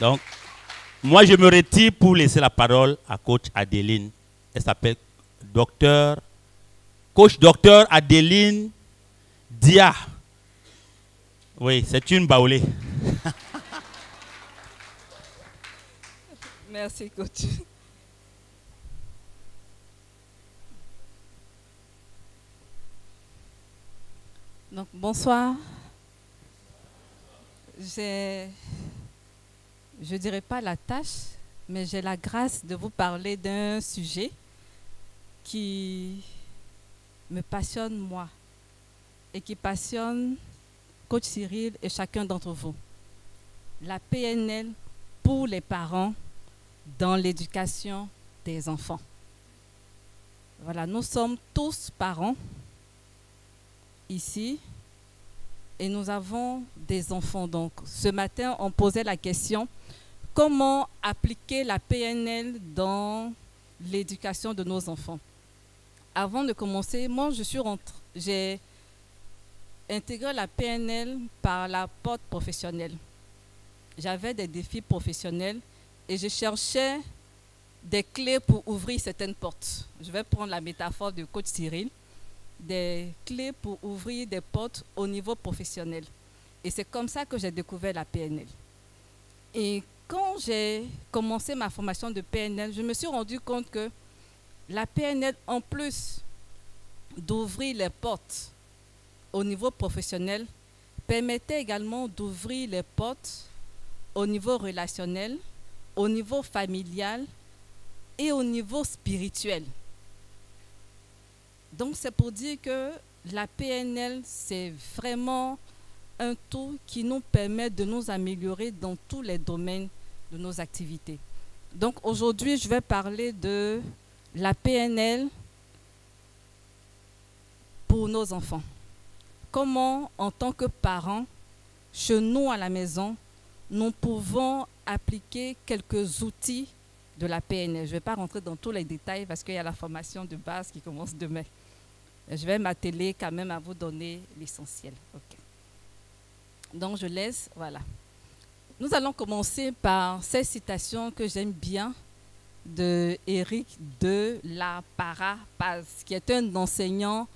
Donc, moi, je me retire pour laisser la parole à coach Adeline. Elle s'appelle coach docteur Adeline Dia. Oui, c'est une baoulée. Merci, coach. Donc, bonsoir. Je ne dirais pas la tâche, mais j'ai la grâce de vous parler d'un sujet qui me passionne moi et qui passionne coach Cyril et chacun d'entre vous. La PNL pour les parents dans l'éducation des enfants. Voilà, nous sommes tous parents ici et nous avons des enfants. Donc, ce matin, on posait la question, comment appliquer la PNL dans l'éducation de nos enfants? Avant de commencer, moi, j'ai intégré la PNL par la porte professionnelle. J'avais des défis professionnels et je cherchais des clés pour ouvrir certaines portes. Je vais prendre la métaphore de coach Cyril. Des clés pour ouvrir des portes au niveau professionnel. Et c'est comme ça que j'ai découvert la PNL. Et quand j'ai commencé ma formation de PNL, je me suis rendu compte que la PNL, en plus d'ouvrir les portes au niveau professionnel, permettait également d'ouvrir les portes au niveau relationnel, au niveau familial et au niveau spirituel. Donc, c'est pour dire que la PNL, c'est vraiment un tout qui nous permet de nous améliorer dans tous les domaines de nos activités. Donc, aujourd'hui, je vais parler de la PNL pour nos enfants. Comment, en tant que parents, chez nous à la maison, nous pouvons appliquer quelques outils de la PNL. Je ne vais pas rentrer dans tous les détails parce qu'il y a la formation de base qui commence demain. Je vais m'atteler quand même à vous donner l'essentiel. Okay. Donc, je laisse, voilà. Nous allons commencer par cette citation que j'aime bien de Éric de la Parapaz, qui est un enseignant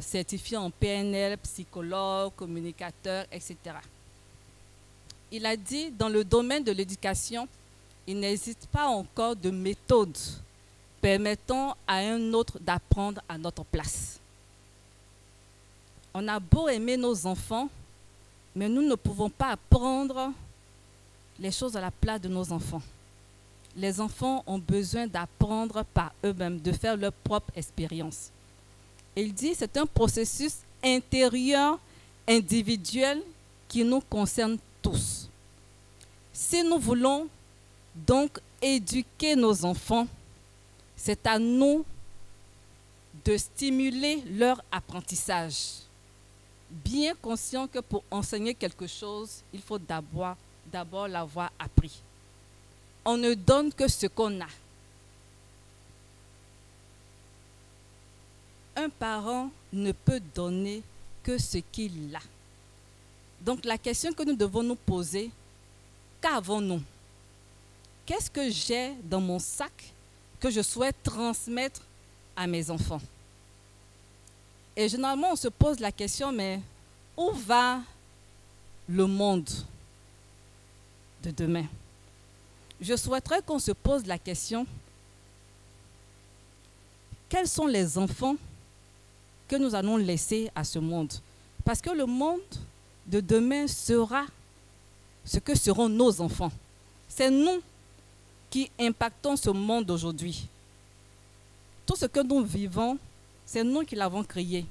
certifié en PNL, psychologue, communicateur, etc. Il a dit, dans le domaine de l'éducation, il n'existe pas encore de méthode permettant à un autre d'apprendre à notre place. On a beau aimer nos enfants, mais nous ne pouvons pas apprendre les choses à la place de nos enfants. Les enfants ont besoin d'apprendre par eux-mêmes, de faire leur propre expérience. Il dit que c'est un processus intérieur, individuel, qui nous concerne tous. Si nous voulons donc éduquer nos enfants, c'est à nous de stimuler leur apprentissage. Bien conscient que pour enseigner quelque chose, il faut d'abord l'avoir appris. On ne donne que ce qu'on a. Un parent ne peut donner que ce qu'il a. Donc la question que nous devons nous poser, qu'avons-nous? Qu'est-ce que j'ai dans mon sac que je souhaite transmettre à mes enfants? Et généralement, on se pose la question, mais où va le monde de demain? Je souhaiterais qu'on se pose la question, quels sont les enfants que nous allons laisser à ce monde? Parce que le monde de demain sera ce que seront nos enfants. C'est nous qui impactons ce monde d'aujourd'hui. Tout ce que nous vivons, c'est nous qui l'avons créé.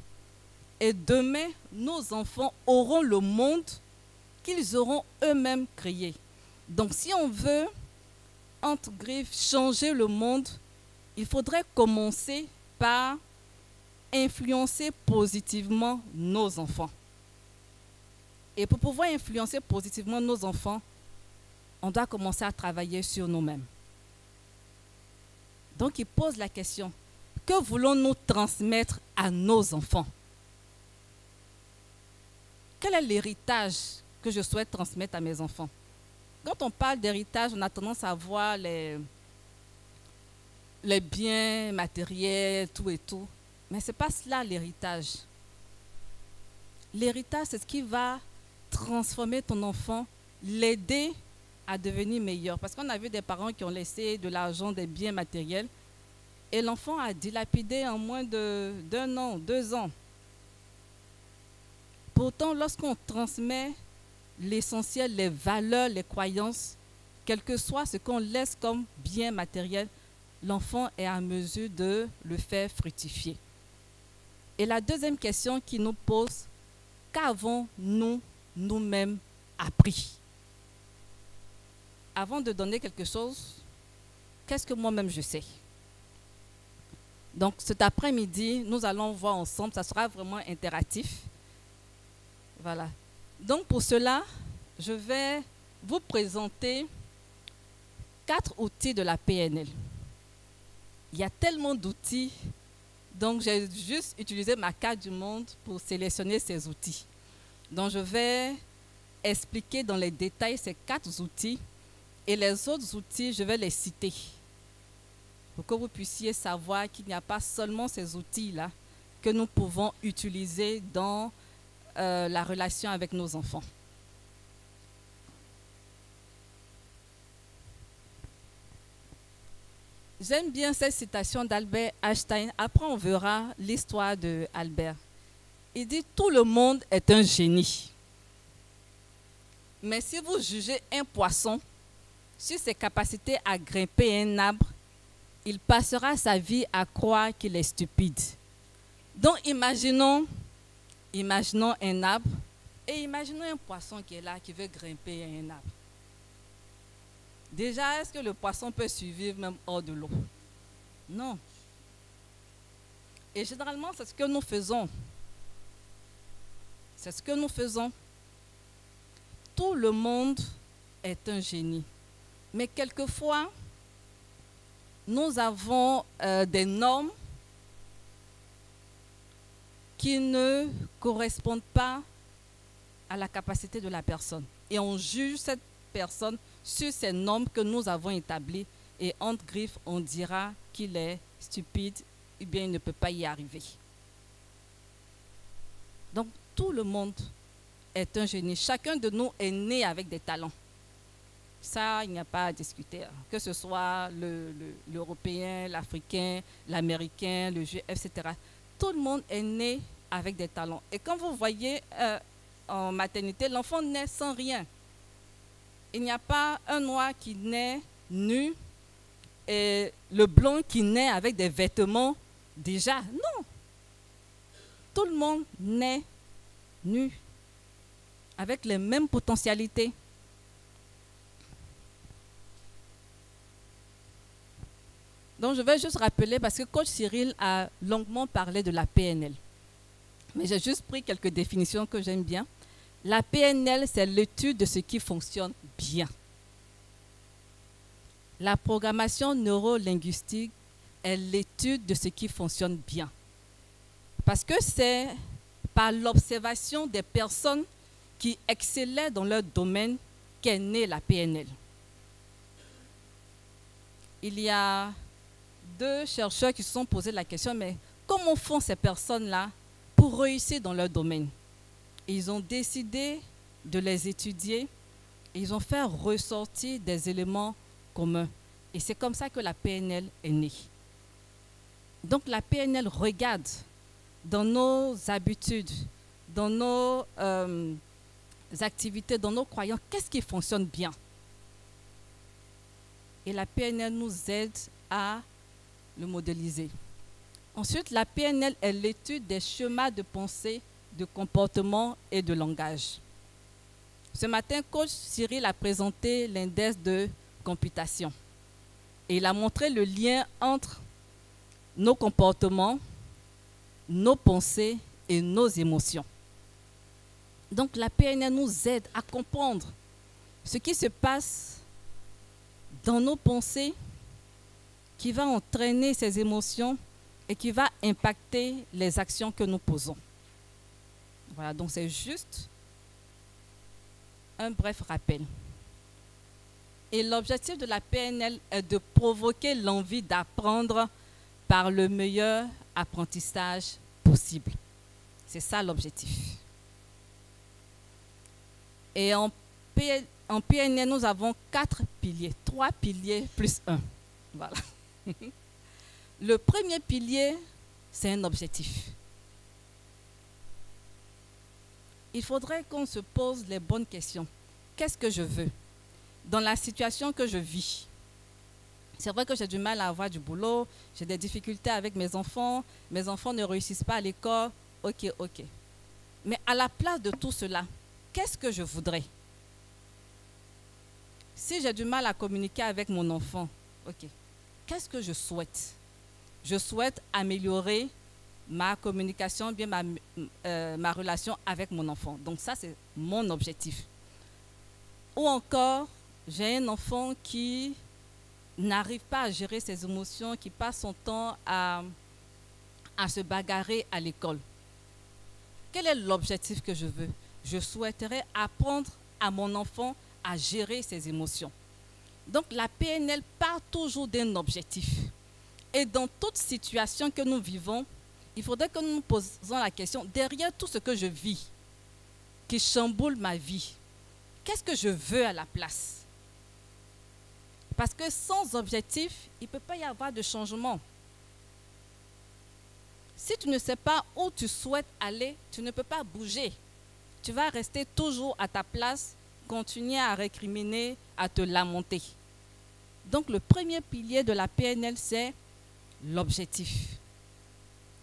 Et demain, nos enfants auront le monde qu'ils auront eux-mêmes créé. Donc si on veut, entre griffes, changer le monde, il faudrait commencer par influencer positivement nos enfants. Et pour pouvoir influencer positivement nos enfants, on doit commencer à travailler sur nous-mêmes. Donc, il pose la question, que voulons-nous transmettre à nos enfants? Quel est l'héritage que je souhaite transmettre à mes enfants? Quand on parle d'héritage, on a tendance à voir les biens matériels, tout et tout. Mais ce n'est pas cela l'héritage. L'héritage, c'est ce qui va transformer ton enfant, l'aider à devenir meilleur. Parce qu'on a vu des parents qui ont laissé de l'argent, des biens matériels, et l'enfant a dilapidé en moins d'un an, 2 ans. Pourtant, lorsqu'on transmet l'essentiel, les valeurs, les croyances, quel que soit ce qu'on laisse comme bien matériel, l'enfant est à mesure de le faire fructifier. Et la deuxième question qui nous pose, qu'avons-nous nous-mêmes appris? Avant de donner quelque chose, qu'est-ce que moi-même je sais? Donc cet après-midi, nous allons voir ensemble, ça sera vraiment interactif. Voilà. Donc pour cela, je vais vous présenter 4 outils de la PNL. Il y a tellement d'outils, donc j'ai juste utilisé ma carte du monde pour sélectionner ces outils. Donc je vais expliquer dans les détails ces 4 outils et les autres outils, je vais les citer pour que vous puissiez savoir qu'il n'y a pas seulement ces outils-là que nous pouvons utiliser dans la relation avec nos enfants. J'aime bien cette citation d'Albert Einstein. Après, on verra l'histoire d'Albert. Il dit « Tout le monde est un génie. Mais si vous jugez un poisson sur ses capacités à grimper un arbre, il passera sa vie à croire qu'il est stupide. » Donc, imaginons un arbre et imaginons un poisson qui est là, qui veut grimper un arbre. Déjà, est-ce que le poisson peut survivre même hors de l'eau? Non. Et généralement, c'est ce que nous faisons. C'est ce que nous faisons. Tout le monde est un génie. Mais quelquefois, nous avons des normes qui ne correspondent pas à la capacité de la personne. Et on juge cette personne sur ces normes que nous avons établies et entre griffes, on dira qu'il est stupide ou bien il ne peut pas y arriver. Donc, tout le monde est un génie. Chacun de nous est né avec des talents. Ça, il n'y a pas à discuter. Que ce soit l'Européen, l'Africain, l'Américain, le Juif, etc. Tout le monde est né avec des talents. Et quand vous voyez en maternité, l'enfant naît sans rien. Il n'y a pas un noir qui naît nu et le blanc qui naît avec des vêtements déjà. Non. Tout le monde naît nu, avec les mêmes potentialités. Donc je vais juste rappeler, parce que coach Cyril a longuement parlé de la PNL. Mais j'ai juste pris quelques définitions que j'aime bien. La PNL, c'est l'étude de ce qui fonctionne bien. La programmation neurolinguistique est l'étude de ce qui fonctionne bien. Parce que c'est par l'observation des personnes qui excellaient dans leur domaine qu'est née la PNL. Il y a 2 chercheurs qui se sont posé la question, mais comment font ces personnes-là pour réussir dans leur domaine? Et ils ont décidé de les étudier et ils ont fait ressortir des éléments communs. Et c'est comme ça que la PNL est née. Donc la PNL regarde dans nos habitudes, dans nos activités, dans nos croyances, qu'est-ce qui fonctionne bien. Et la PNL nous aide à le modéliser. Ensuite, la PNL est l'étude des schémas de pensée, de comportement et de langage. Ce matin, coach Cyril a présenté l'index de computation. Et il a montré le lien entre nos comportements, nos pensées et nos émotions. Donc la PNL nous aide à comprendre ce qui se passe dans nos pensées, qui va entraîner ces émotions et qui va impacter les actions que nous posons. Voilà, donc c'est juste un bref rappel. Et l'objectif de la PNL est de provoquer l'envie d'apprendre par le meilleur apprentissage possible. C'est ça l'objectif. Et en PNL, nous avons 4 piliers, 3 piliers plus 1. Voilà. Le premier pilier, c'est un objectif. Il faudrait qu'on se pose les bonnes questions. Qu'est-ce que je veux? Dans la situation que je vis. C'est vrai que j'ai du mal à avoir du boulot, j'ai des difficultés avec mes enfants ne réussissent pas à l'école, ok. Mais à la place de tout cela, qu'est-ce que je voudrais? Si j'ai du mal à communiquer avec mon enfant, ok, qu'est-ce que je souhaite? Je souhaite améliorer ma communication, bien ma relation avec mon enfant. Donc ça, c'est mon objectif. Ou encore, j'ai un enfant qui n'arrive pas à gérer ses émotions, qui passe son temps à se bagarrer à l'école. Quel est l'objectif que je veux? Je souhaiterais apprendre à mon enfant à gérer ses émotions. Donc la PNL part toujours d'un objectif. Et dans toute situation que nous vivons, il faudrait que nous nous posions la question, derrière tout ce que je vis, qui chamboule ma vie, qu'est-ce que je veux à la place? Parce que sans objectif, il ne peut pas y avoir de changement. Si tu ne sais pas où tu souhaites aller, tu ne peux pas bouger. Tu vas rester toujours à ta place, continuer à récriminer, à te lamenter. Donc le premier pilier de la PNL, c'est l'objectif.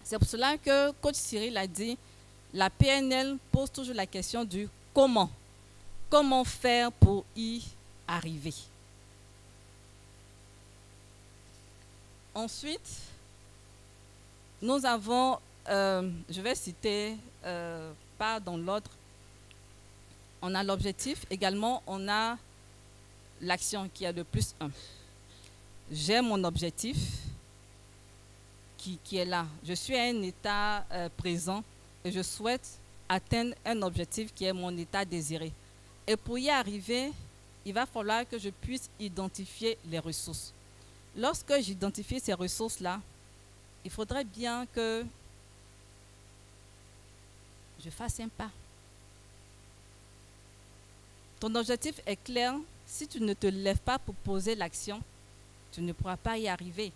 C'est pour cela que coach Cyril a dit, la PNL pose toujours la question du comment. Comment faire pour y arriver? Ensuite, nous avons, je vais citer, pas dans l'ordre, on a l'objectif, également on a l'action qui est le plus 1. J'ai mon objectif qui est là. Je suis à un état présent et je souhaite atteindre un objectif qui est mon état désiré. Et pour y arriver, il va falloir que je puisse identifier les ressources. Lorsque j'identifie ces ressources-là, il faudrait bien que je fasse un pas. Ton objectif est clair. Si tu ne te lèves pas pour poser l'action, tu ne pourras pas y arriver.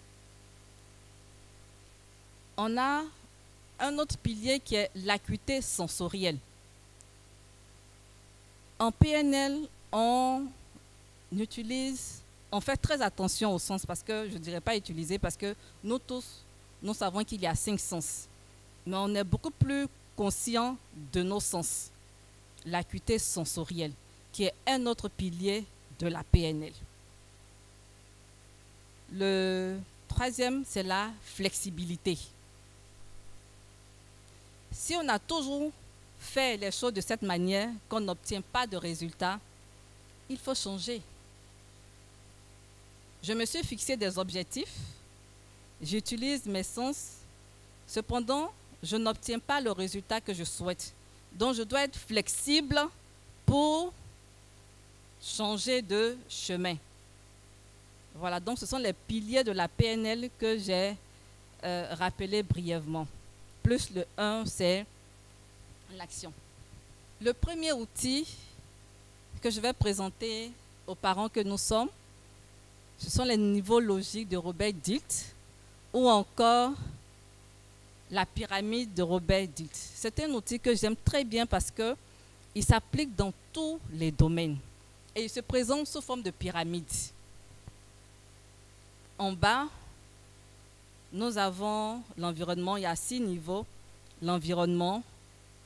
On a un autre pilier qui est l'acuité sensorielle. En PNL, on fait très attention au sens, parce que je ne dirais pas utiliser, parce que nous tous, nous savons qu'il y a 5 sens. Mais on est beaucoup plus conscient de nos sens. L'acuité sensorielle, qui est un autre pilier de la PNL. Le troisième, c'est la flexibilité. Si on a toujours fait les choses de cette manière, qu'on n'obtient pas de résultats, il faut changer. Je me suis fixé des objectifs, j'utilise mes sens, cependant, je n'obtiens pas le résultat que je souhaite. Donc, je dois être flexible pour changer de chemin. Voilà, donc ce sont les piliers de la PNL que j'ai rappelés brièvement. Plus le 1, c'est l'action. Le premier outil que je vais présenter aux parents que nous sommes, ce sont les niveaux logiques de Robert Dilts ou encore la pyramide de Robert Dilts. C'est un outil que j'aime très bien parce qu'il s'applique dans tous les domaines et il se présente sous forme de pyramide. En bas, nous avons l'environnement, il y a 6 niveaux. L'environnement,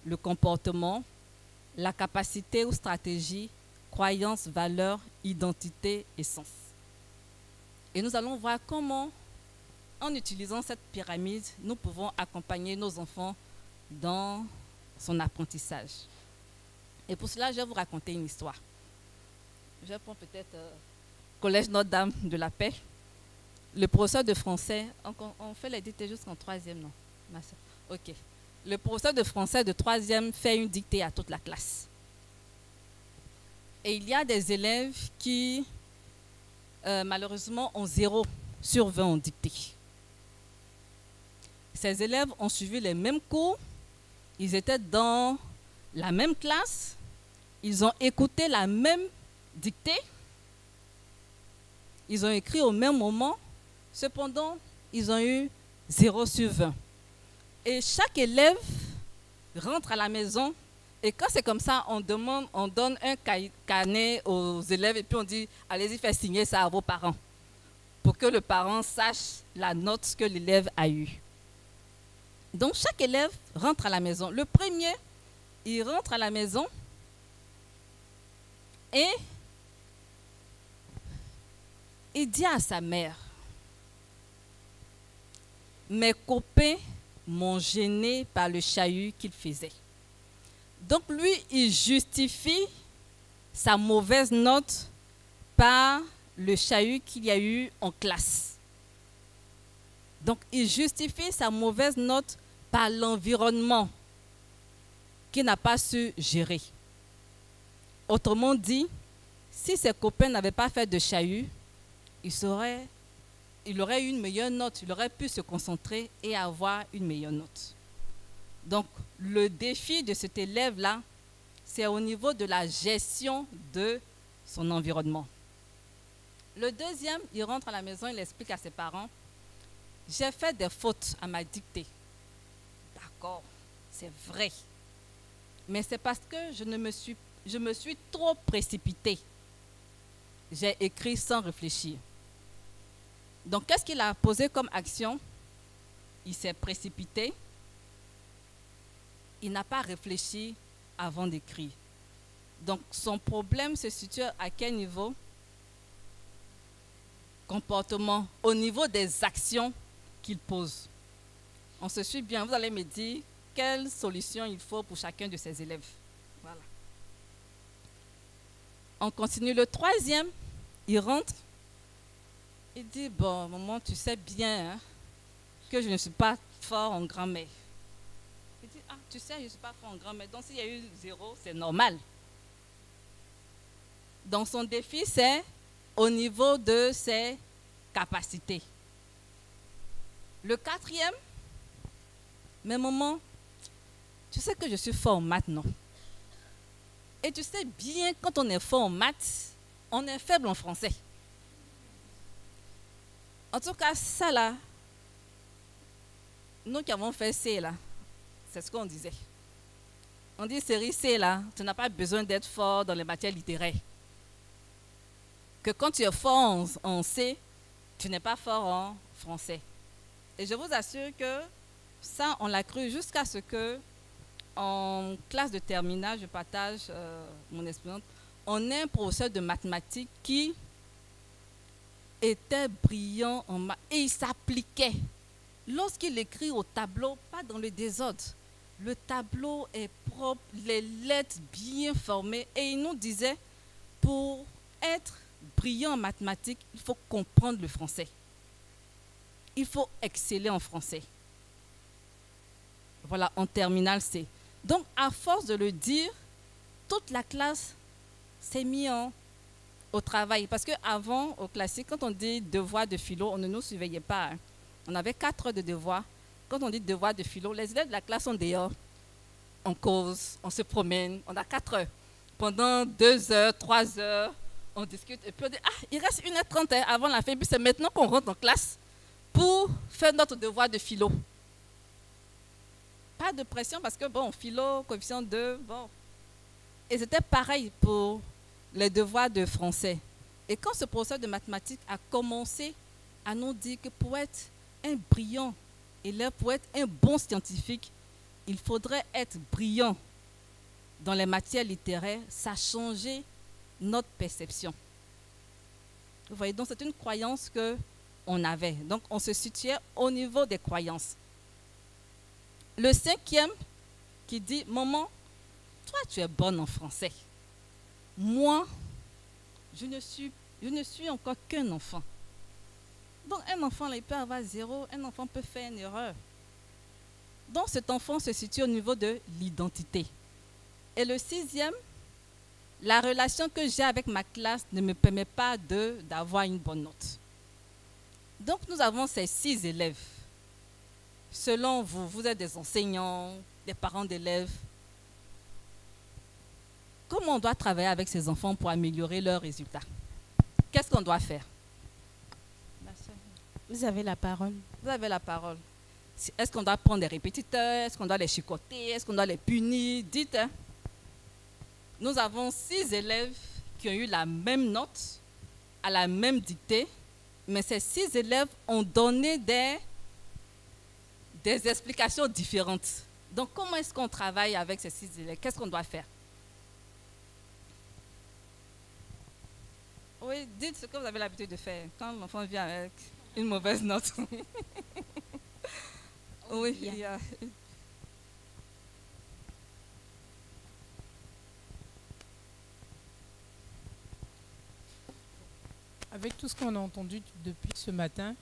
le comportement, la capacité ou stratégie, croyance, valeur, identité et sens. Et nous allons voir comment, en utilisant cette pyramide, nous pouvons accompagner nos enfants dans son apprentissage. Et pour cela, je vais vous raconter une histoire. Je prends peut-être Collège Notre-Dame de la Paix. Le professeur de français, on fait les dictées jusqu'en 3e, non? Ok. Le professeur de français de 3e fait une dictée à toute la classe. Et il y a des élèves qui malheureusement, ont 0 sur 20 en dictée. Ces élèves ont suivi les mêmes cours, ils étaient dans la même classe, ils ont écouté la même dictée, ils ont écrit au même moment, cependant, ils ont eu 0 sur 20. Et chaque élève rentre à la maison, et quand c'est comme ça, on donne un carnet aux élèves, et puis on dit, allez-y, faites signer ça à vos parents, pour que le parent sache la note que l'élève a eue. Donc, chaque élève rentre à la maison. Le premier, il rentre à la maison et il dit à sa mère, « Mes copains m'ont gêné par le chahut qu'il faisait. » Donc, lui, il justifie sa mauvaise note par le chahut qu'il y a eu en classe. Donc, il justifie sa mauvaise note par l'environnement qu'il n'a pas su gérer. Autrement dit, si ses copains n'avaient pas fait de chahut, il aurait eu une meilleure note, il aurait pu se concentrer et avoir une meilleure note. Donc, le défi de cet élève-là, c'est au niveau de la gestion de son environnement. Le deuxième, il rentre à la maison, il explique à ses parents, « J'ai fait des fautes à ma dictée. » D'accord, c'est vrai. Mais c'est parce que je me suis trop précipitée. J'ai écrit sans réfléchir. Donc, qu'est-ce qu'il a posé comme action? Il s'est précipité. Il n'a pas réfléchi avant d'écrire. Donc, son problème se situe à quel niveau? Comportement, au niveau des actions qu'il pose. On se suit bien. Vous allez me dire quelle solution il faut pour chacun de ces élèves. Voilà. On continue. Le troisième, il rentre. Il dit, bon, maman, tu sais bien hein, que je ne suis pas fort en grammaire. Il dit, ah, tu sais, je ne suis pas fort en grammaire. Donc, s'il y a eu 0, c'est normal. Donc, son défi, c'est au niveau de ses capacités. Le quatrième, mais maman, tu sais que je suis fort en maths, non? Et tu sais bien, quand on est fort en maths, on est faible en français. En tout cas, ça là, nous qui avons fait C là, c'est ce qu'on disait. On dit série C là, tu n'as pas besoin d'être fort dans les matières littéraires. Que quand tu es fort en C, tu n'es pas fort en français. Et je vous assure que ça, on l'a cru jusqu'à ce que, en classe de terminale, je partage mon expérience, on a un professeur de mathématiques qui était brillant en maths et il s'appliquait. Lorsqu'il écrit au tableau, pas dans le désordre, le tableau est propre, les lettres bien formées, et il nous disait, pour être brillant en mathématiques, il faut comprendre le français. Il faut exceller en français. Voilà, en terminale C. Donc, à force de le dire, toute la classe s'est mise au travail. Parce qu'avant, au classique, quand on dit devoir de philo, on ne nous surveillait pas. Hein. On avait 4 heures de devoir. Quand on dit devoir de philo, les élèves de la classe sont dehors. On cause, on se promène, on a 4 heures. Pendant 2 heures, 3 heures, on discute. Et puis on dit, ah, il reste 1h30 hein, avant la fin. Puis c'est maintenant qu'on rentre en classe pour faire notre devoir de philo. Pas de pression parce que, bon, philo, coefficient 2, bon. Et c'était pareil pour les devoirs de français. Et quand ce professeur de mathématiques a commencé à nous dire que pour être un brillant élève, pour être un bon scientifique, il faudrait être brillant dans les matières littéraires, ça a changé notre perception. Vous voyez, donc c'est une croyance qu'on avait. Donc on se situait au niveau des croyances. Le 5e qui dit, maman, toi tu es bonne en français. Moi, je ne suis encore qu'un enfant. Donc un enfant, là, il peut avoir 0, un enfant peut faire une erreur. Donc cet enfant se situe au niveau de l'identité. Et le 6e, la relation que j'ai avec ma classe ne me permet pas d'avoir une bonne note. Donc, nous avons ces 6 élèves. Selon vous, vous êtes des enseignants, des parents d'élèves. Comment on doit travailler avec ces enfants pour améliorer leurs résultats? Qu'est-ce qu'on doit faire? Vous avez la parole. Vous avez la parole. Est-ce qu'on doit prendre des répétiteurs? Est-ce qu'on doit les chicoter? Est-ce qu'on doit les punir? Dites. Hein. Nous avons 6 élèves qui ont eu la même note, à la même dictée, mais ces 6 élèves ont donné des explications différentes. Donc, comment est-ce qu'on travaille avec ces 6 élèves? Qu'est-ce qu'on doit faire? Oui, dites ce que vous avez l'habitude de faire quand l'enfant vient avec une mauvaise note. Oui, il y a... Avec tout ce qu'on a entendu depuis ce matin,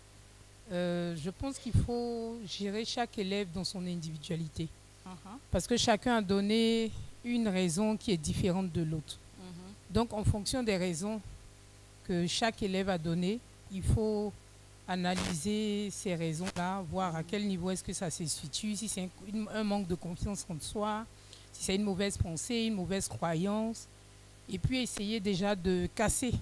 je pense qu'il faut gérer chaque élève dans son individualité. Parce que chacun a donné une raison qui est différente de l'autre. Donc, en fonction des raisons que chaque élève a données, il faut analyser ces raisons-là, voir à quel niveau est-ce que ça se situe, si c'est un manque de confiance en soi, si c'est une mauvaise pensée, une mauvaise croyance, et puis essayer déjà de casser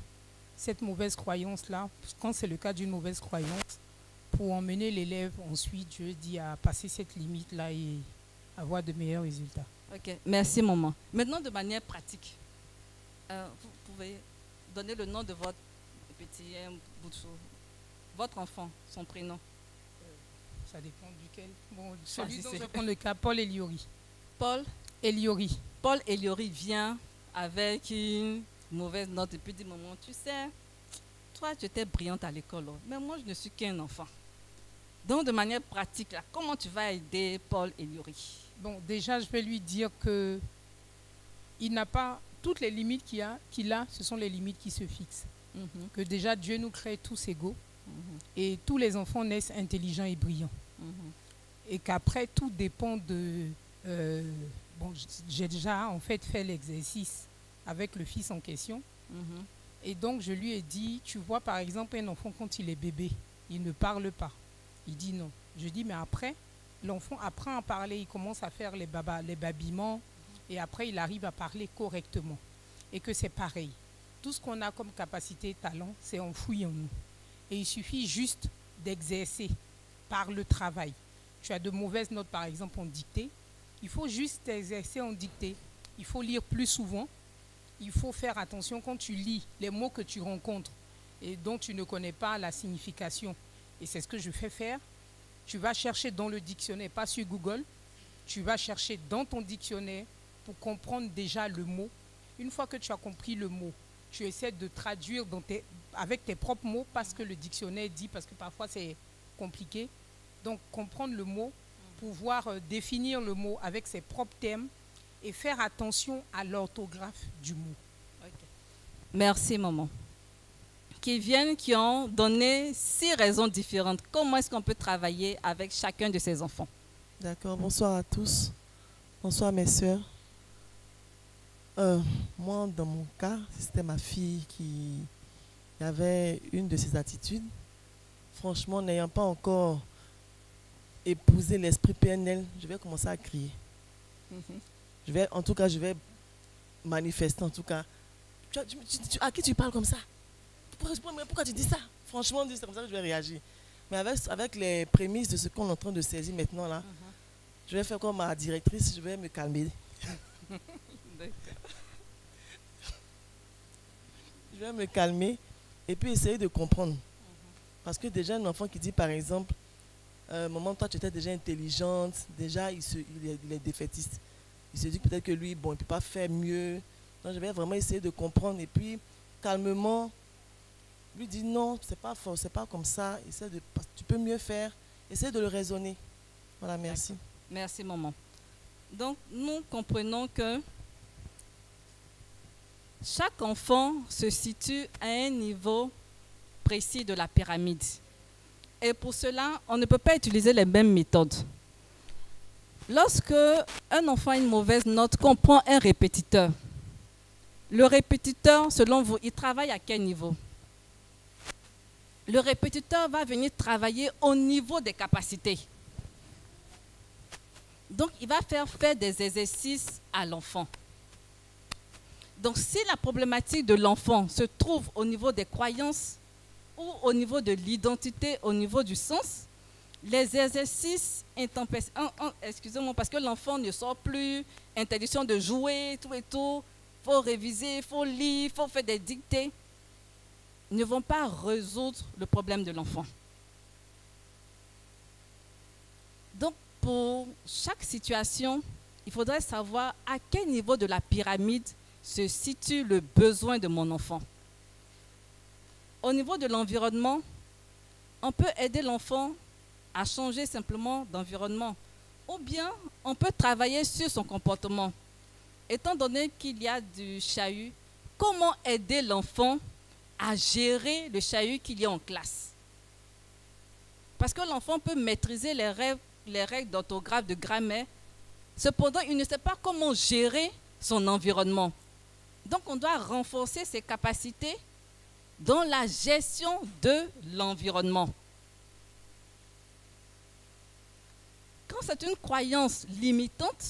cette mauvaise croyance-là, quand c'est le cas d'une mauvaise croyance, pour emmener l'élève ensuite, je dis, à passer cette limite-là et avoir de meilleurs résultats. Ok, merci maman. Maintenant, de manière pratique, vous pouvez donner le nom de votre petit Boutchou, votre enfant, son prénom. Ça dépend duquel. Bon, celui dont je prends le cas, Paul Eliori. Paul Eliori. Paul Eliori vient avec une mauvaise note et puis dit, maman, tu sais, toi tu étais brillante à l'école, mais moi je ne suis qu'un enfant. Donc de manière pratique, là, comment tu vas aider Paul Eliori? Bon, déjà je vais lui dire que il n'a pas toutes les limites qu'il a, ce sont les limites qui se fixent. Que déjà Dieu nous crée tous égaux et tous les enfants naissent intelligents et brillants. Et qu'après tout dépend de... bon, j'ai déjà en fait l'exercice avec le fils en question. Et donc je lui ai dit, tu vois par exemple un enfant quand il est bébé, il ne parle pas. Il dit non. Je dis mais après, l'enfant apprend à parler, il commence à faire les babillements et après il arrive à parler correctement. Et que c'est pareil. Tout ce qu'on a comme capacité et talent, c'est enfoui en nous. Et il suffit juste d'exercer par le travail. Tu as de mauvaises notes par exemple en dictée, il faut juste exercer en dictée. Il faut lire plus souvent. Il faut faire attention quand tu lis les mots que tu rencontres et dont tu ne connais pas la signification. Et c'est ce que je fais faire. Tu vas chercher dans le dictionnaire, pas sur Google. Tu vas chercher dans ton dictionnaire pour comprendre déjà le mot. Une fois que tu as compris le mot, tu essaies de traduire avec tes propres mots parce que le dictionnaire dit, parce que parfois c'est compliqué. Donc comprendre le mot, pouvoir définir le mot avec ses propres termes et faire attention à l'orthographe du mot. Okay. Merci maman. Qui ont donné 6 raisons différentes. Comment est-ce qu'on peut travailler avec chacun de ces enfants? D'accord, bonsoir à tous. Bonsoir mes soeurs. Moi, dans mon cas, c'était ma fille qui avait une de ces attitudes. Franchement, n'ayant pas encore épousé l'esprit PNL, je vais commencer à crier. En tout cas, je vais manifester. En tout cas, à qui tu parles comme ça? Pourquoi tu dis ça? Franchement, c'est comme ça que je vais réagir. Mais avec les prémices de ce qu'on est en train de saisir maintenant, là, je vais faire comme ma directrice, je vais me calmer. Je vais me calmer et puis essayer de comprendre. Parce que déjà, un enfant qui dit, par exemple, maman, toi, tu étais déjà intelligente, déjà, il est défaitiste. Il se dit peut-être que lui, bon, il ne peut pas faire mieux. Donc, je vais vraiment essayer de comprendre et puis, calmement, lui dire non, c'est pas fort, c'est pas comme ça. Tu peux mieux faire. Essaye de le raisonner. Voilà, merci. Merci, maman. Donc, nous comprenons que chaque enfant se situe à un niveau précis de la pyramide. Et pour cela, on ne peut pas utiliser les mêmes méthodes. Lorsque un enfant a une mauvaise note, qu'on prend un répétiteur, Le répétiteur, selon vous, il travaille à quel niveau? Le répétiteur va venir travailler au niveau des capacités. Donc, il va faire des exercices à l'enfant. Donc, si la problématique de l'enfant se trouve au niveau des croyances ou au niveau de l'identité, au niveau du sens, les exercices intempestifs, excusez-moi, parce que l'enfant ne sort plus, interdiction de jouer, tout et tout, il faut réviser, il faut lire, il faut faire des dictées, ne vont pas résoudre le problème de l'enfant. Donc, pour chaque situation, il faudrait savoir à quel niveau de la pyramide se situe le besoin de mon enfant. Au niveau de l'environnement, on peut aider l'enfant à changer simplement d'environnement. Ou bien, on peut travailler sur son comportement. Étant donné qu'il y a du chahut, comment aider l'enfant à gérer le chahut qu'il y a en classe? Parce que l'enfant peut maîtriser les règles d'orthographe, de grammaire. Cependant, il ne sait pas comment gérer son environnement. Donc, on doit renforcer ses capacités dans la gestion de l'environnement. Quand c'est une croyance limitante,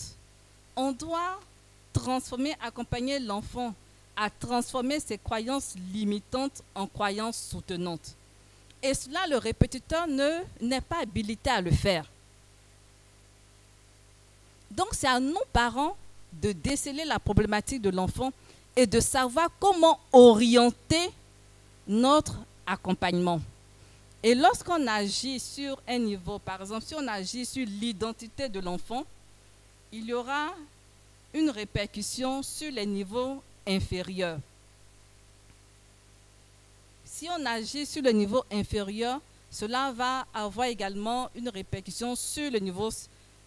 on doit accompagner l'enfant à transformer ses croyances limitantes en croyances soutenantes. Et cela, le répétiteur n'est pas habilité à le faire. Donc, c'est à nous, parents, de déceler la problématique de l'enfant et de savoir comment orienter notre accompagnement. Et lorsqu'on agit sur un niveau, par exemple, si on agit sur l'identité de l'enfant, il y aura une répercussion sur les niveaux inférieurs. Si on agit sur le niveau inférieur, cela va avoir également une répercussion sur le niveau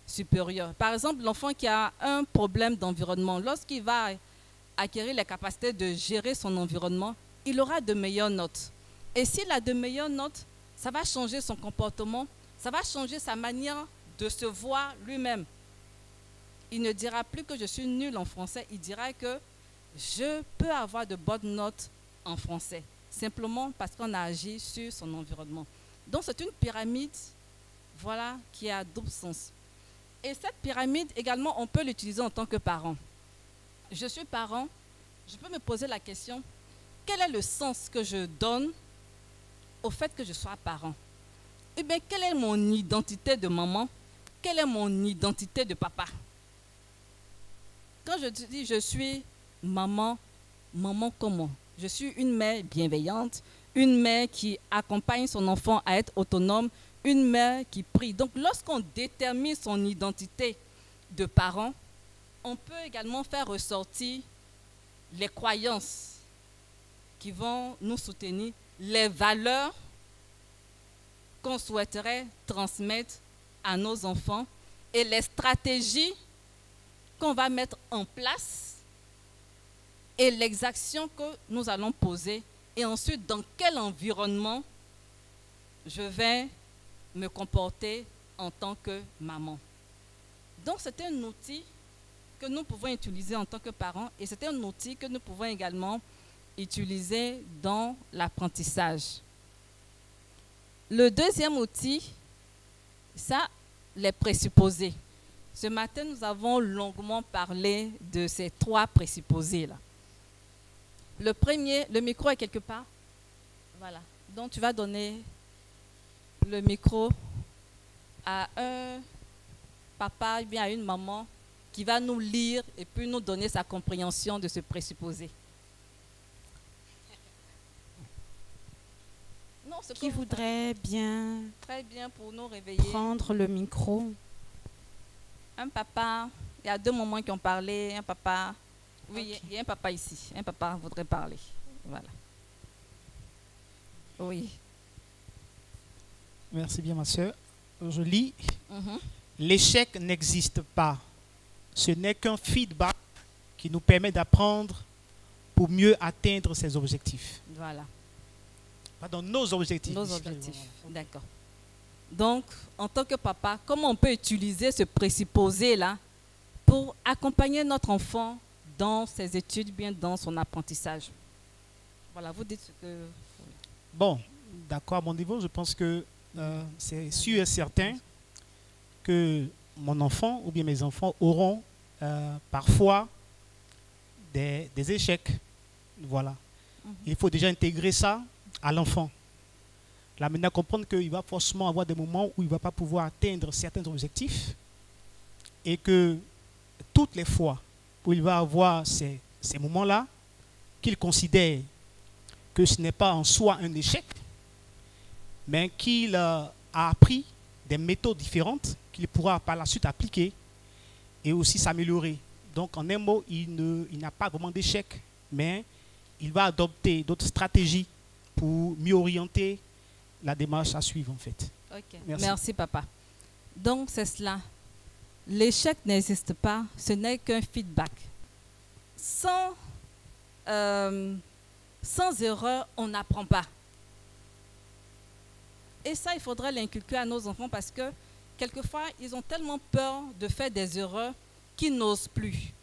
supérieur. Par exemple, l'enfant qui a un problème d'environnement, lorsqu'il va acquérir les capacités de gérer son environnement, il aura de meilleures notes. Et s'il a de meilleures notes, ça va changer son comportement, ça va changer sa manière de se voir lui-même. Il ne dira plus que je suis nul en français, il dira que je peux avoir de bonnes notes en français, simplement parce qu'on a agi sur son environnement. Donc c'est une pyramide, voilà, qui a double sens. Et cette pyramide, également, on peut l'utiliser en tant que parent. Je suis parent, je peux me poser la question, quel est le sens que je donne au fait que je sois parent? Eh bien, quelle est mon identité de maman? Quelle est mon identité de papa? Quand je dis je suis maman, maman comment? Je suis une mère bienveillante, une mère qui accompagne son enfant à être autonome, une mère qui prie. Donc, lorsqu'on détermine son identité de parent, on peut également faire ressortir les croyances qui vont nous soutenir, les valeurs qu'on souhaiterait transmettre à nos enfants et les stratégies qu'on va mettre en place et les actions que nous allons poser et ensuite dans quel environnement je vais me comporter en tant que maman. Donc c'est un outil que nous pouvons utiliser en tant que parents et c'est un outil que nous pouvons également utiliser dans l'apprentissage. Le deuxième outil, ça, les présupposés. Ce matin, nous avons longuement parlé de ces trois présupposés-là. Le premier, le micro est quelque part. Voilà. Donc, tu vas donner le micro à un papa ou bien à une maman qui va nous lire et puis nous donner sa compréhension de ce présupposé. Non, qui voudrait bien, très bien pour nous réveiller. Prendre le micro. Un papa, il y a deux mamans qui ont parlé, un papa. Oui, okay. Il y a un papa ici. Un papa voudrait parler. Voilà. Oui. Merci bien, ma soeur. Je lis. L'échec n'existe pas. Ce n'est qu'un feedback qui nous permet d'apprendre pour mieux atteindre ses objectifs. Voilà. Pardon, nos objectifs. Nos objectifs, d'accord. Donc, en tant que papa, comment on peut utiliser ce présupposé-là pour accompagner notre enfant dans ses études, bien dans son apprentissage. Voilà, vous dites ce que... Bon, d'accord, à mon niveau, je pense que c'est sûr et certain que mon enfant ou bien mes enfants auront parfois des échecs. Voilà. Il faut déjà intégrer ça à l'enfant. Là, maintenant, comprendre qu'il va forcément avoir des moments où il ne va pas pouvoir atteindre certains objectifs et que toutes les fois où il va avoir ces moments-là, qu'il considère que ce n'est pas en soi un échec, mais qu'il a appris des méthodes différentes qu'il pourra par la suite appliquer et aussi s'améliorer. Donc, en un mot, il n'a pas vraiment d'échec, mais il va adopter d'autres stratégies pour mieux orienter la démarche à suivre, en fait. Ok. Merci. Merci, papa. Donc, c'est cela. L'échec n'existe pas, ce n'est qu'un feedback. Sans erreur, on n'apprend pas. Et ça, il faudrait l'inculquer à nos enfants parce que quelquefois, ils ont tellement peur de faire des erreurs qu'ils n'osent plus.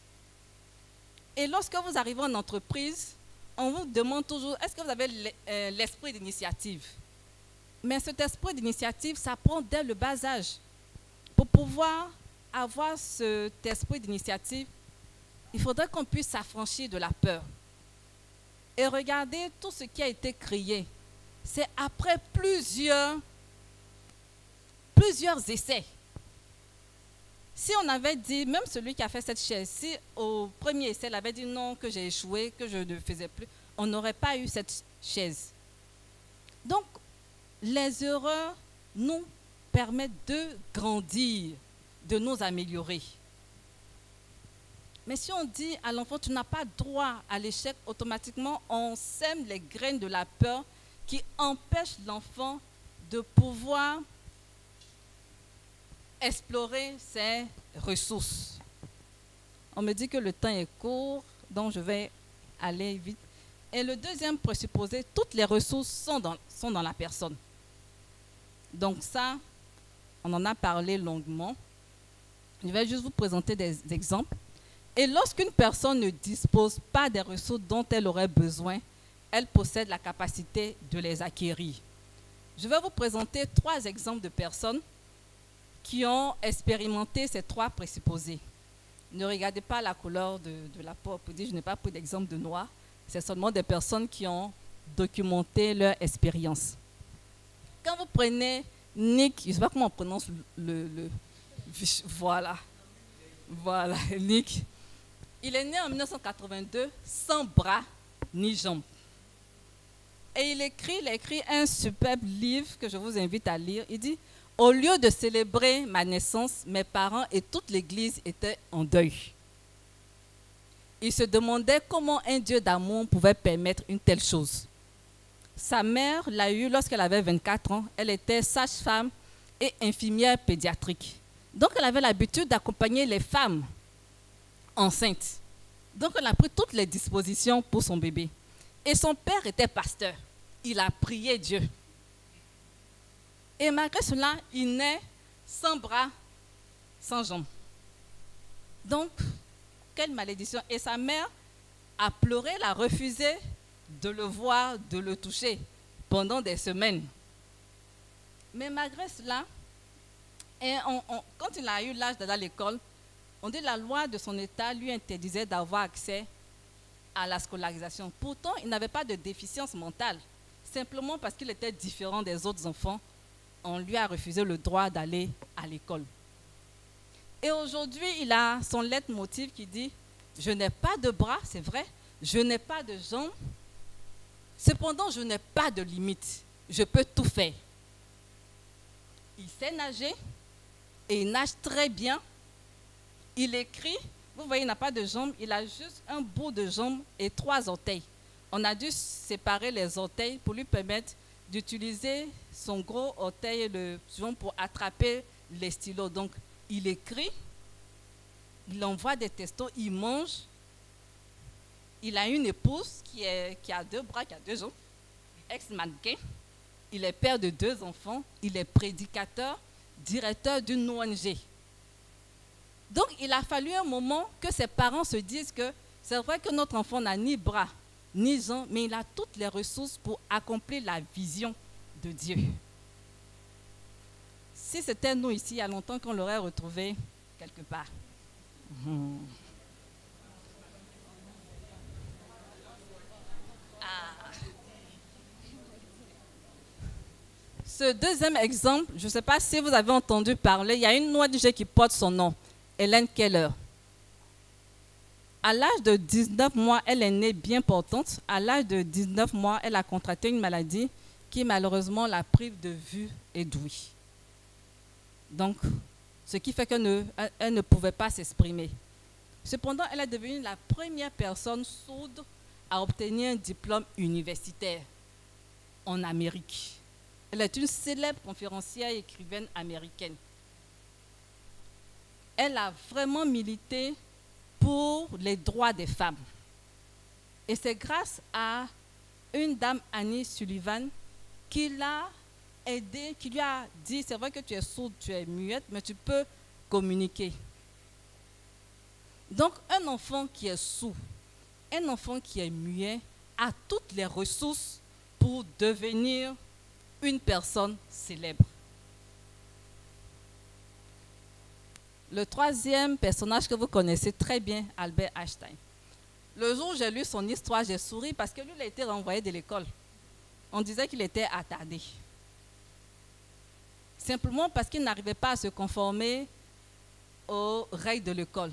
Et lorsque vous arrivez en entreprise, on vous demande toujours, est-ce que vous avez l'esprit d'initiative? Mais cet esprit d'initiative, ça prend dès le bas âge. Pour pouvoir avoir cet esprit d'initiative, il faudrait qu'on puisse s'affranchir de la peur. Et regardez tout ce qui a été créé. C'est après plusieurs essais. Si on avait dit, même celui qui a fait cette chaise, si au premier essai, il avait dit non, que j'ai échoué, que je ne faisais plus, on n'aurait pas eu cette chaise. Donc, les erreurs nous permettent de grandir, de nous améliorer. Mais si on dit à l'enfant, tu n'as pas droit à l'échec, automatiquement, on sème les graines de la peur qui empêchent l'enfant de pouvoir explorer ses ressources. On me dit que le temps est court, donc je vais aller vite. Et le deuxième présupposé, toutes les ressources sont dans la personne. Donc ça, on en a parlé longuement. Je vais juste vous présenter des exemples. Et lorsqu'une personne ne dispose pas des ressources dont elle aurait besoin, elle possède la capacité de les acquérir. Je vais vous présenter 3 exemples de personnes qui ont expérimenté ces 3 présupposés. Ne regardez pas la couleur de la peau pour dire je n'ai pas pris d'exemple de noir. C'est seulement des personnes qui ont documenté leur expérience. Quand vous prenez Nick, je ne sais pas comment on prononce voilà, Nick. Il est né en 1982 sans bras ni jambes. Et il a écrit un superbe livre que je vous invite à lire. Il dit, au lieu de célébrer ma naissance, mes parents et toute l'église étaient en deuil. Il se demandait comment un Dieu d'amour pouvait permettre une telle chose. Sa mère l'a eu lorsqu'elle avait 24 ans. Elle était sage-femme et infirmière pédiatrique. Donc, elle avait l'habitude d'accompagner les femmes enceintes. Donc, elle a pris toutes les dispositions pour son bébé. Et son père était pasteur. Il a prié Dieu. Et malgré cela, il naît sans bras, sans jambes. Donc, quelle malédiction. Et sa mère a pleuré, elle a refusé de le voir, de le toucher pendant des semaines. Mais malgré cela, quand il a eu l'âge d'aller à l'école, on dit que la loi de son État lui interdisait d'avoir accès à la scolarisation. Pourtant, il n'avait pas de déficience mentale. Simplement parce qu'il était différent des autres enfants, on lui a refusé le droit d'aller à l'école. Et aujourd'hui, il a son leitmotiv qui dit « Je n'ai pas de bras, c'est vrai, je n'ai pas de jambes, cependant, je n'ai pas de limite. Je peux tout faire. » Il sait nager et il nage très bien. Il écrit, vous voyez, il n'a pas de jambes, il a juste un bout de jambe et 3 orteils. On a dû séparer les orteils pour lui permettre d'utiliser son gros orteil et le jambe pour attraper les stylos. Donc, il écrit, il envoie des textos, il mange. Il a une épouse qui a 2 bras, qui a 2 jambes, ex-mannequin. Il est père de 2 enfants. Il est prédicateur, directeur d'une ONG. Donc, il a fallu un moment que ses parents se disent que C'est vrai que notre enfant n'a ni bras, ni jambes, mais il a toutes les ressources pour accomplir la vision de Dieu. Si c'était nous ici, il y a longtemps qu'on l'aurait retrouvé quelque part. Ce deuxième exemple, je ne sais pas si vous avez entendu parler, il y a une ONG qui porte son nom, Helen Keller. À l'âge de 19 mois, elle est née bien portante. À l'âge de 19 mois, elle a contracté une maladie qui malheureusement la prive de vue et d'ouïe. Donc, ce qui fait qu'elle ne pouvait pas s'exprimer. Cependant, elle est devenue la première personne sourde à obtenir un diplôme universitaire en Amérique. Elle est une célèbre conférencière et écrivaine américaine. Elle a vraiment milité pour les droits des femmes. Et c'est grâce à une dame, Annie Sullivan, qui l'a aidée, qui lui a dit, c'est vrai que tu es sourde, tu es muette, mais tu peux communiquer. Donc, un enfant qui est sourd, un enfant qui est muet, a toutes les ressources pour devenir une personne célèbre. Le troisième personnage que vous connaissez très bien, Albert Einstein. Le jour où j'ai lu son histoire, j'ai souri parce que lui, il a été renvoyé de l'école. On disait qu'il était attardé. Simplement parce qu'il n'arrivait pas à se conformer aux règles de l'école.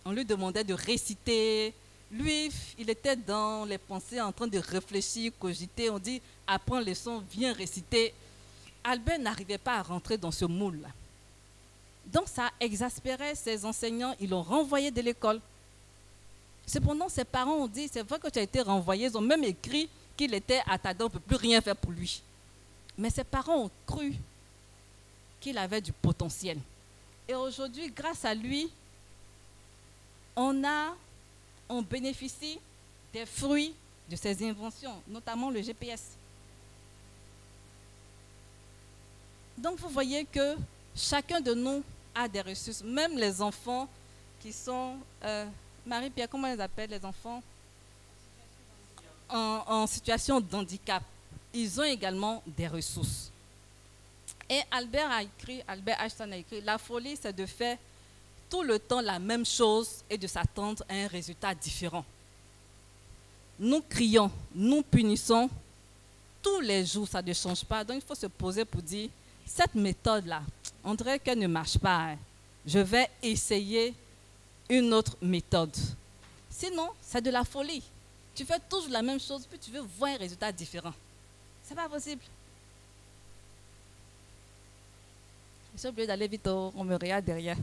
On lui demandait de réciter. Lui, il était dans les pensées en train de réfléchir, cogiter. On dit, apprends les leçon, viens réciter. Albert n'arrivait pas à rentrer dans ce moule-là. Donc ça exaspérait ses enseignants, ils l'ont renvoyé de l'école. Cependant, ses parents ont dit, c'est vrai que tu as été renvoyé, ils ont même écrit qu'il était attardé, on ne peut plus rien faire pour lui. Mais ses parents ont cru qu'il avait du potentiel. Et aujourd'hui, grâce à lui, on bénéficie des fruits de ses inventions, notamment le GPS. Donc vous voyez que chacun de nous a des ressources, même les enfants qui sont, Marie-Pierre, comment on les appelle les enfants en situation de handicap, ils ont également des ressources. Et Albert Einstein a écrit, la folie c'est de faire tout le temps la même chose et de s'attendre à un résultat différent. Nous crions, nous punissons, tous les jours ça ne change pas, donc il faut se poser pour dire, cette méthode-là, on dirait qu'elle ne marche pas. Je vais essayer une autre méthode. Sinon, c'est de la folie. Tu fais toujours la même chose, puis tu veux voir un résultat différent. Ce n'est pas possible. Je suis obligée d'aller vite, on me regarde derrière.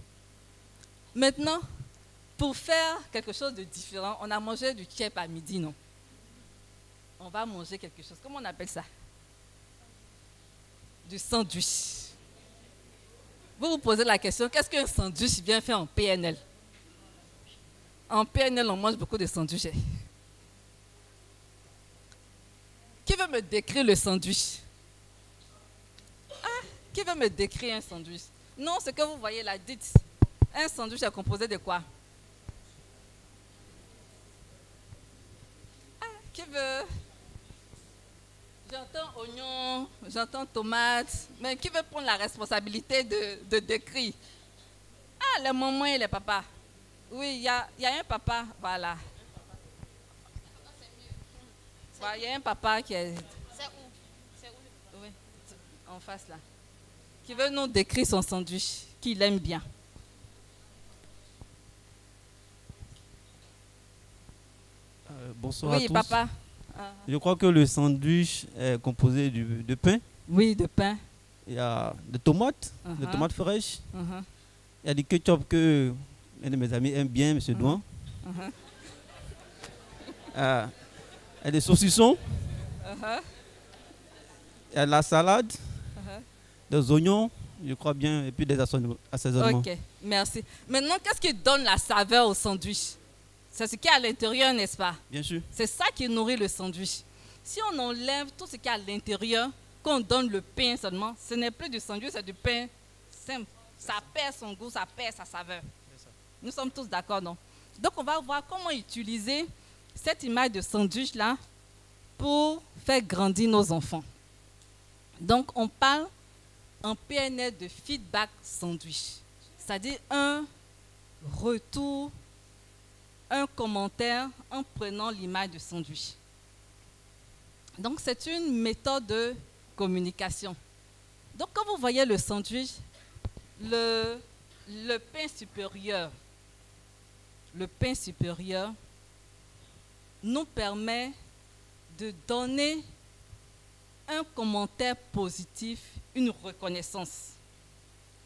Maintenant, pour faire quelque chose de différent, on a mangé du tchèp à midi, non? On va manger quelque chose. Comment on appelle ça? Du sandwich. Vous vous posez la question, qu'est-ce qu'un sandwich vient faire en PNL? En PNL, on mange beaucoup de sandwichs. Qui veut me décrire le sandwich? Qui veut me décrire un sandwich? Non, ce que vous voyez là, dites. Un sandwich est composé de quoi? Qui veut? J'entends oignon, j'entends tomate, mais qui veut prendre la responsabilité de décrire? Ah, les mamans et les papas. Oui, il y a un papa, voilà. Il y a un papa qui est... C'est où? Oui, en face là. Qui veut nous décrire son sandwich, qu'il aime bien. Bonsoir à tous. Oui, papa. Je crois que le sandwich est composé de pain. Oui, de pain. Il y a des tomates, des tomates fraîches. Il y a du ketchup que un de mes amis aime bien, M. Douan. Il y a des saucissons. Il y a de la salade, des oignons, je crois bien, et puis des assaisonnements. Ok, merci. Maintenant, qu'est-ce qui donne la saveur au sandwich? C'est ce qu'il y a à l'intérieur, n'est-ce pas? Bien sûr. C'est ça qui nourrit le sandwich. Si on enlève tout ce qu'il y a à l'intérieur, qu'on donne le pain seulement, ce n'est plus du sandwich, c'est du pain simple. Ça perd son goût, ça perd sa saveur. Nous sommes tous d'accord, non? Donc, on va voir comment utiliser cette image de sandwich-là pour faire grandir nos enfants. Donc, on parle en PNL de feedback sandwich, c'est-à-dire un retour, un commentaire en prenant l'image de sandwich. Donc, c'est une méthode de communication. Donc, quand vous voyez le sandwich, le pain supérieur nous permet de donner un commentaire positif, une reconnaissance.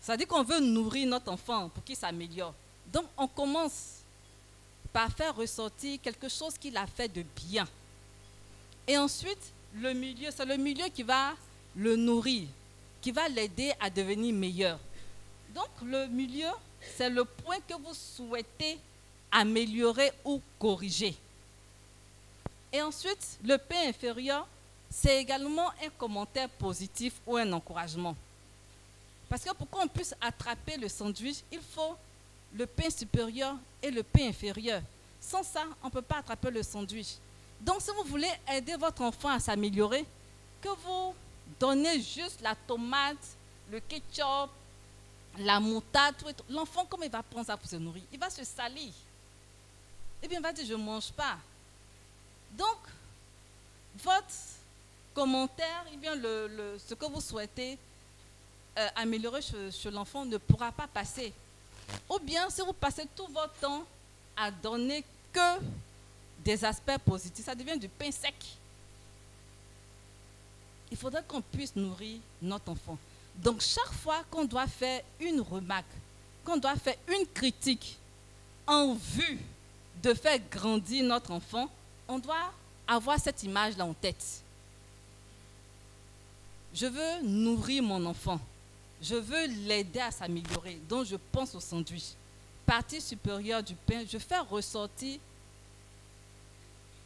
C'est-à-dire qu'on veut nourrir notre enfant pour qu'il s'améliore. Donc, on commence par faire ressortir quelque chose qu'il a fait de bien. Et ensuite, le milieu, c'est le milieu qui va le nourrir, qui va l'aider à devenir meilleur. Donc, le milieu, c'est le point que vous souhaitez améliorer ou corriger. Et ensuite, le pain inférieur, c'est également un commentaire positif ou un encouragement. Parce que pour qu'on puisse attraper le sandwich, il faut le pain supérieur et le pain inférieur. Sans ça, on ne peut pas attraper le sandwich. Donc, si vous voulez aider votre enfant à s'améliorer, que vous donnez juste la tomate, le ketchup, la moutarde, l'enfant, comment il va prendre ça pour se nourrir? Il va se salir. Et bien, il va dire, je ne mange pas. Donc, votre commentaire, eh bien, ce que vous souhaitez améliorer chez l'enfant ne pourra pas passer. Ou bien, si vous passez tout votre temps à donner que des aspects positifs, ça devient du pain sec. Il faudrait qu'on puisse nourrir notre enfant. Donc, chaque fois qu'on doit faire une remarque, qu'on doit faire une critique en vue de faire grandir notre enfant, on doit avoir cette image-là en tête. Je veux nourrir mon enfant. Je veux l'aider à s'améliorer. Donc, je pense au sandwich. Partie supérieure du pain, je fais ressortir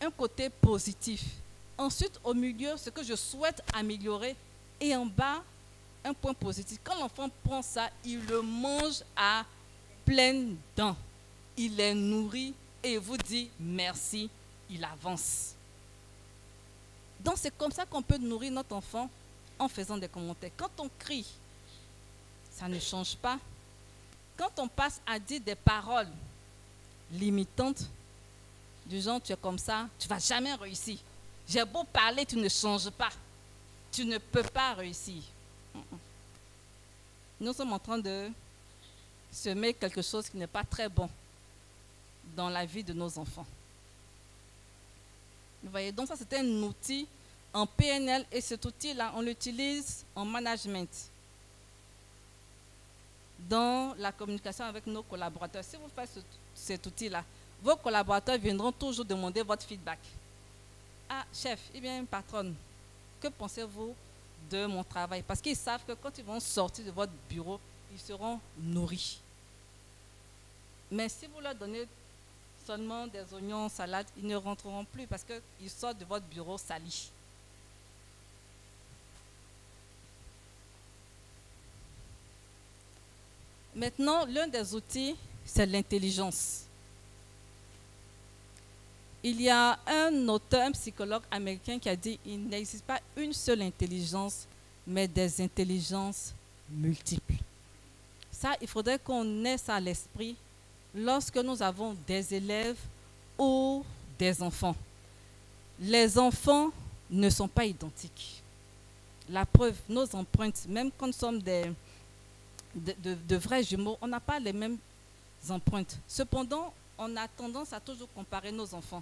un côté positif. Ensuite, au milieu, ce que je souhaite améliorer. Et en bas, un point positif. Quand l'enfant prend ça, il le mange à pleines dents. Il est nourri et vous dit merci, il avance. Donc, c'est comme ça qu'on peut nourrir notre enfant en faisant des commentaires. Quand on crie, ça ne change pas. Quand on passe à dire des paroles limitantes, du genre tu es comme ça, tu ne vas jamais réussir. J'ai beau parler, tu ne changes pas. Tu ne peux pas réussir. Nous sommes en train de semer quelque chose qui n'est pas très bon dans la vie de nos enfants. Vous voyez, donc ça c'est un outil en PNL et cet outil-là, on l'utilise en management, dans la communication avec nos collaborateurs. Si vous faites cet outil-là, vos collaborateurs viendront toujours demander votre feedback. Ah, chef, eh bien, patronne, que pensez-vous de mon travail? Parce qu'ils savent que quand ils vont sortir de votre bureau, ils seront nourris. Mais si vous leur donnez seulement des oignons, salades, ils ne rentreront plus parce qu'ils sortent de votre bureau salis. Maintenant, l'un des outils, c'est l'intelligence. Il y a un auteur, un psychologue américain qui a dit qu'il n'existe pas une seule intelligence, mais des intelligences multiples. Ça, il faudrait qu'on ait ça à l'esprit lorsque nous avons des élèves ou des enfants. Les enfants ne sont pas identiques. La preuve, nos empreintes, même quand nous sommes de vrais jumeaux, on n'a pas les mêmes empreintes. Cependant, on a tendance à toujours comparer nos enfants.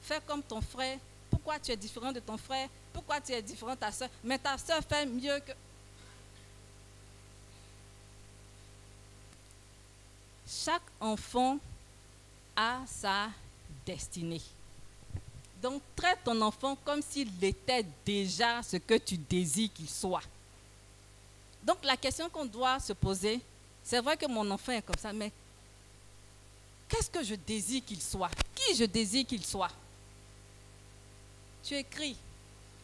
Fais comme ton frère. Pourquoi tu es différent de ton frère? Pourquoi tu es différent de ta soeur? Mais ta soeur fait mieux que... Chaque enfant a sa destinée. Donc, traite ton enfant comme s'il était déjà ce que tu désires qu'il soit. Donc, la question qu'on doit se poser, c'est vrai que mon enfant est comme ça, mais qu'est-ce que je désire qu'il soit? Qui je désire qu'il soit? Tu écris.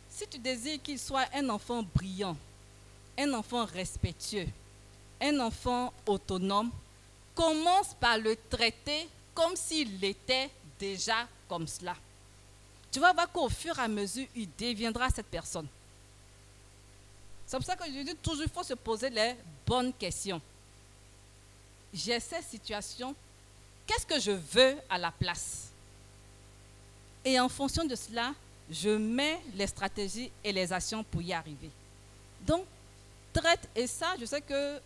Si tu désires qu'il soit un enfant brillant, un enfant respectueux, un enfant autonome, commence par le traiter comme s'il était déjà comme cela. Tu vas voir qu'au fur et à mesure, il deviendra cette personne. C'est pour ça que je dis toujours, il faut se poser les bonnes questions. J'ai cette situation, qu'est-ce que je veux à la place? Et en fonction de cela, je mets les stratégies et les actions pour y arriver. Donc, traite, et ça, je sais que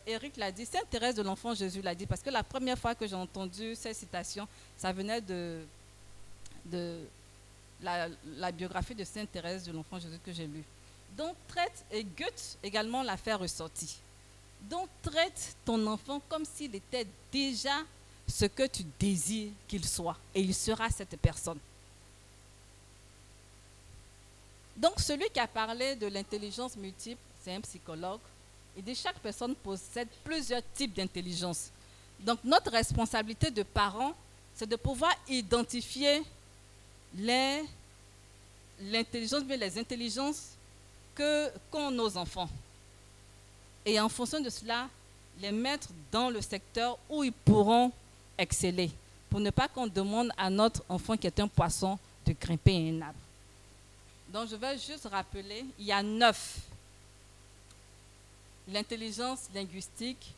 Eric l'a dit, Sainte Thérèse de l'Enfant Jésus l'a dit, parce que la première fois que j'ai entendu cette citation, ça venait de la biographie de Sainte Thérèse de l'Enfant Jésus que j'ai lue. Donc, traite, et Goethe également l'a fait ressortir. Donc, traite ton enfant comme s'il était déjà ce que tu désires qu'il soit, et il sera cette personne. Donc, celui qui a parlé de l'intelligence multiple, c'est un psychologue. Il dit que chaque personne possède plusieurs types d'intelligence. Donc, notre responsabilité de parents, c'est de pouvoir identifier l'intelligence, mais les intelligences qu'ont nos enfants. Et en fonction de cela, les mettre dans le secteur où ils pourront exceller. Pour ne pas qu'on demande à notre enfant qui est un poisson de grimper un arbre. Donc, je vais juste rappeler, il y a 9. L'intelligence linguistique,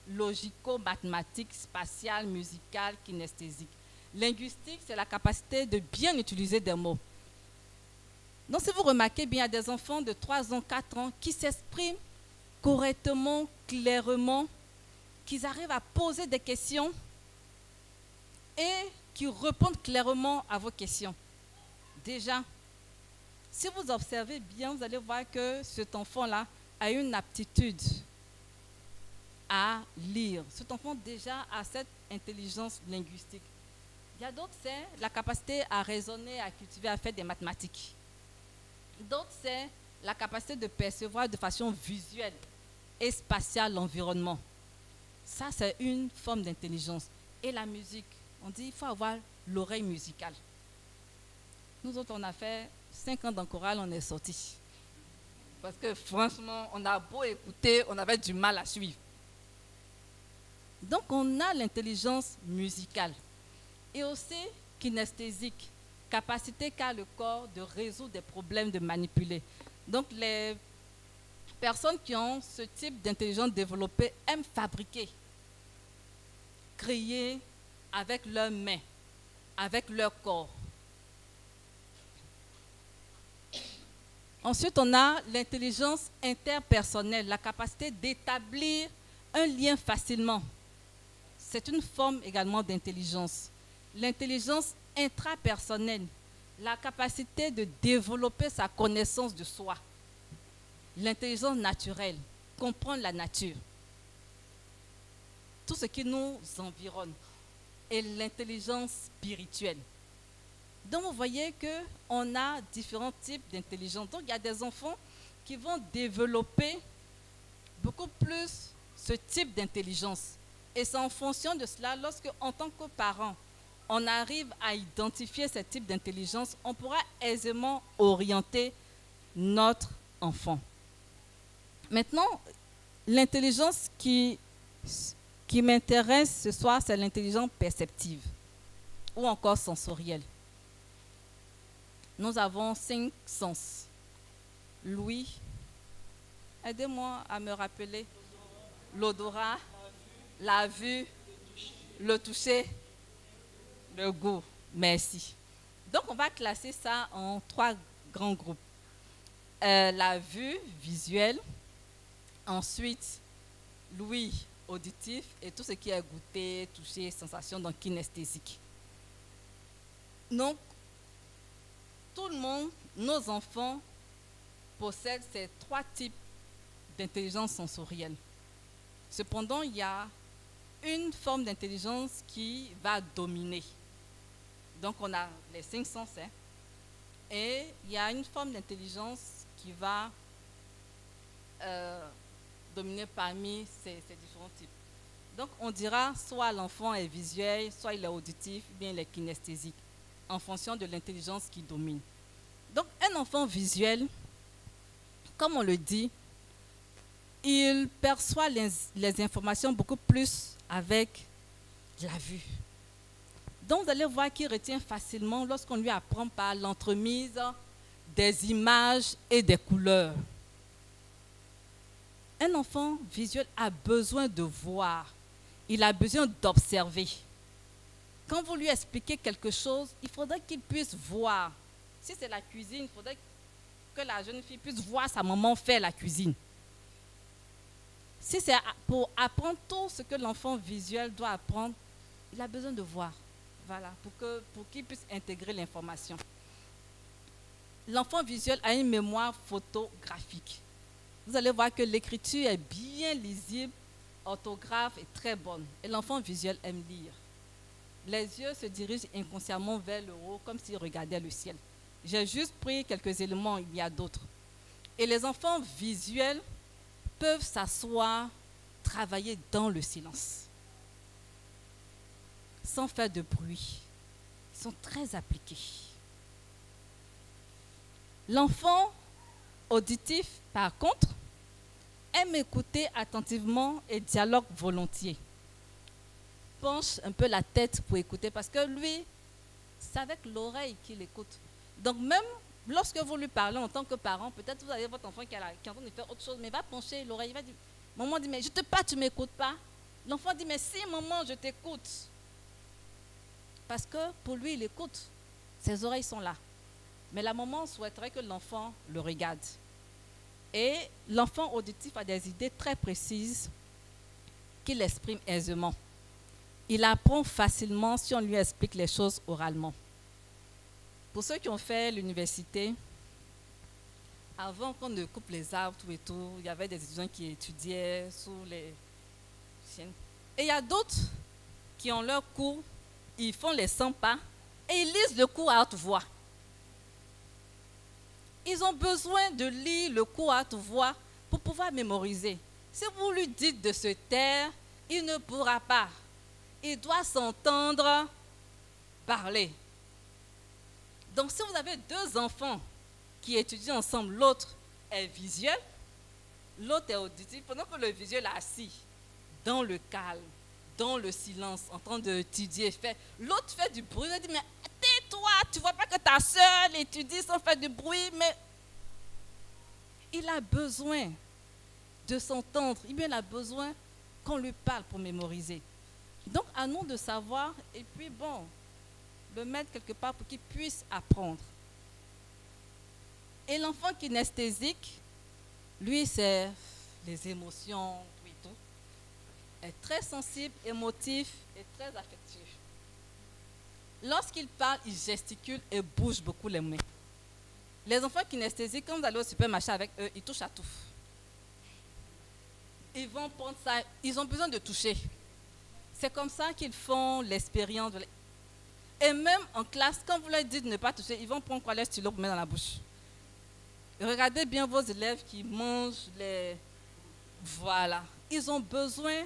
logico-mathématique, spatiale, musicale, kinesthésique. Linguistique, c'est la capacité de bien utiliser des mots. Donc, si vous remarquez bien, il y a des enfants de 3 ans, 4 ans qui s'expriment correctement, clairement, qu'ils arrivent à poser des questions et qui répondent clairement à vos questions. Déjà, si vous observez bien, vous allez voir que cet enfant-là a une aptitude à lire. Cet enfant déjà a cette intelligence linguistique. Il y a d'autres, c'est la capacité à raisonner, à cultiver, à faire des mathématiques. D'autres, c'est la capacité de percevoir de façon visuelle et spatiale l'environnement. Ça, c'est une forme d'intelligence. Et la musique, on dit qu'il faut avoir l'oreille musicale. Nous autres, on a fait 5 ans dans chorale, on est sortis. Parce que franchement, on a beau écouter, on avait du mal à suivre. Donc, on a l'intelligence musicale. Et aussi kinesthésique, capacité qu'a le corps de résoudre des problèmes, de manipuler. Donc, les personnes qui ont ce type d'intelligence développée aiment fabriquer, créer avec leurs mains, avec leur corps. Ensuite, on a l'intelligence interpersonnelle, la capacité d'établir un lien facilement. C'est une forme également d'intelligence. L'intelligence intrapersonnelle, la capacité de développer sa connaissance de soi. L'intelligence naturelle, comprendre la nature, tout ce qui nous environne. Et l'intelligence spirituelle. Donc, vous voyez qu'on a différents types d'intelligence. Donc, il y a des enfants qui vont développer beaucoup plus ce type d'intelligence. Et c'est en fonction de cela, lorsque, en tant que parent, on arrive à identifier ce type d'intelligence, on pourra aisément orienter notre enfant. Maintenant, l'intelligence qui m'intéresse ce soir, c'est l'intelligence perceptive ou encore sensorielle. Nous avons 5 sens. L'ouïe, aidez-moi à me rappeler. L'odorat, la vue, le toucher, le goût. Merci. Donc, on va classer ça en 3 grands groupes. La vue visuelle, ensuite l'ouïe auditif et tout ce qui est goûter, toucher, sensation, donc kinesthésique. Donc, tout le monde, nos enfants, possèdent ces 3 types d'intelligence sensorielle. Cependant, il y a une forme d'intelligence qui va dominer. Donc, on a les 5 sens, hein, et il y a une forme d'intelligence qui va dominer parmi ces différents types. Donc, on dira soit l'enfant est visuel, soit il est auditif, ou bien il est kinesthésique, en fonction de l'intelligence qui domine. Donc, un enfant visuel, comme on le dit, il perçoit les informations beaucoup plus avec la vue. Donc, vous allez voir qu'il retient facilement lorsqu'on lui apprend par l'entremise des images et des couleurs. Un enfant visuel a besoin de voir. Il a besoin d'observer. Quand vous lui expliquez quelque chose, il faudrait qu'il puisse voir. Si c'est la cuisine, il faudrait que la jeune fille puisse voir sa maman faire la cuisine. Si c'est pour apprendre tout ce que l'enfant visuel doit apprendre, il a besoin de voir. Voilà, pour qu'il puisse intégrer l'information. L'enfant visuel a une mémoire photographique. Vous allez voir que l'écriture est bien lisible, orthographe est très bonne. Et l'enfant visuel aime lire. Les yeux se dirigent inconsciemment vers le haut, comme s'il regardait le ciel. J'ai juste pris quelques éléments, il y a d'autres. Et les enfants visuels peuvent s'asseoir, travailler dans le silence, sans faire de bruit. Ils sont très appliqués. L'enfant auditif, par contre, aime écouter attentivement et dialogue volontiers. Penche un peu la tête pour écouter parce que lui, c'est avec l'oreille qu'il écoute. Donc même lorsque vous lui parlez en tant que parent, peut-être vous avez votre enfant qui est en train de faire autre chose, mais il va pencher l'oreille, il va dire, maman dit, mais je te parle, tu ne m'écoutes pas. L'enfant dit, mais si maman, je t'écoute. Parce que pour lui, il écoute. Ses oreilles sont là. Mais la maman souhaiterait que l'enfant le regarde. Et l'enfant auditif a des idées très précises qu'il exprime aisément. Il apprend facilement si on lui explique les choses oralement. Pour ceux qui ont fait l'université, avant qu'on ne coupe les arbres, tout et tout, il y avait des étudiants qui étudiaient sous les chaînes. Et il y a d'autres qui ont leur cours, ils font les 100 pas et ils lisent le cours à haute voix. Ils ont besoin de lire le cours à haute voix pour pouvoir mémoriser. Si vous lui dites de se taire, il ne pourra pas. Il doit s'entendre parler. Donc, si vous avez deux enfants qui étudient ensemble, l'autre est visuel, l'autre est auditif, pendant que le visuel est assis dans le calme, dans le silence, en train d'étudier, l'autre fait du bruit, il dit, mais tais-toi, tu ne vois pas que ta soeur étudie sans faire du bruit, mais il a besoin de s'entendre, il a besoin qu'on lui parle pour mémoriser. Donc, à nous de savoir, et puis bon, le mettre quelque part pour qu'il puisse apprendre. Et l'enfant kinesthésique, lui, c'est les émotions, tout et tout, est très sensible, émotif et très affectueux. Lorsqu'il parle, il gesticule et bouge beaucoup les mains. Les enfants kinesthésiques, quand vous allez au supermarché avec eux, ils touchent à tout. Ils vont prendre ça, ils ont besoin de toucher. C'est comme ça qu'ils font l'expérience. Et même en classe, quand vous leur dites de ne pas toucher, ils vont prendre quoi, les stylos pour mettre dans la bouche. Regardez bien vos élèves qui mangent les... Voilà. Ils ont besoin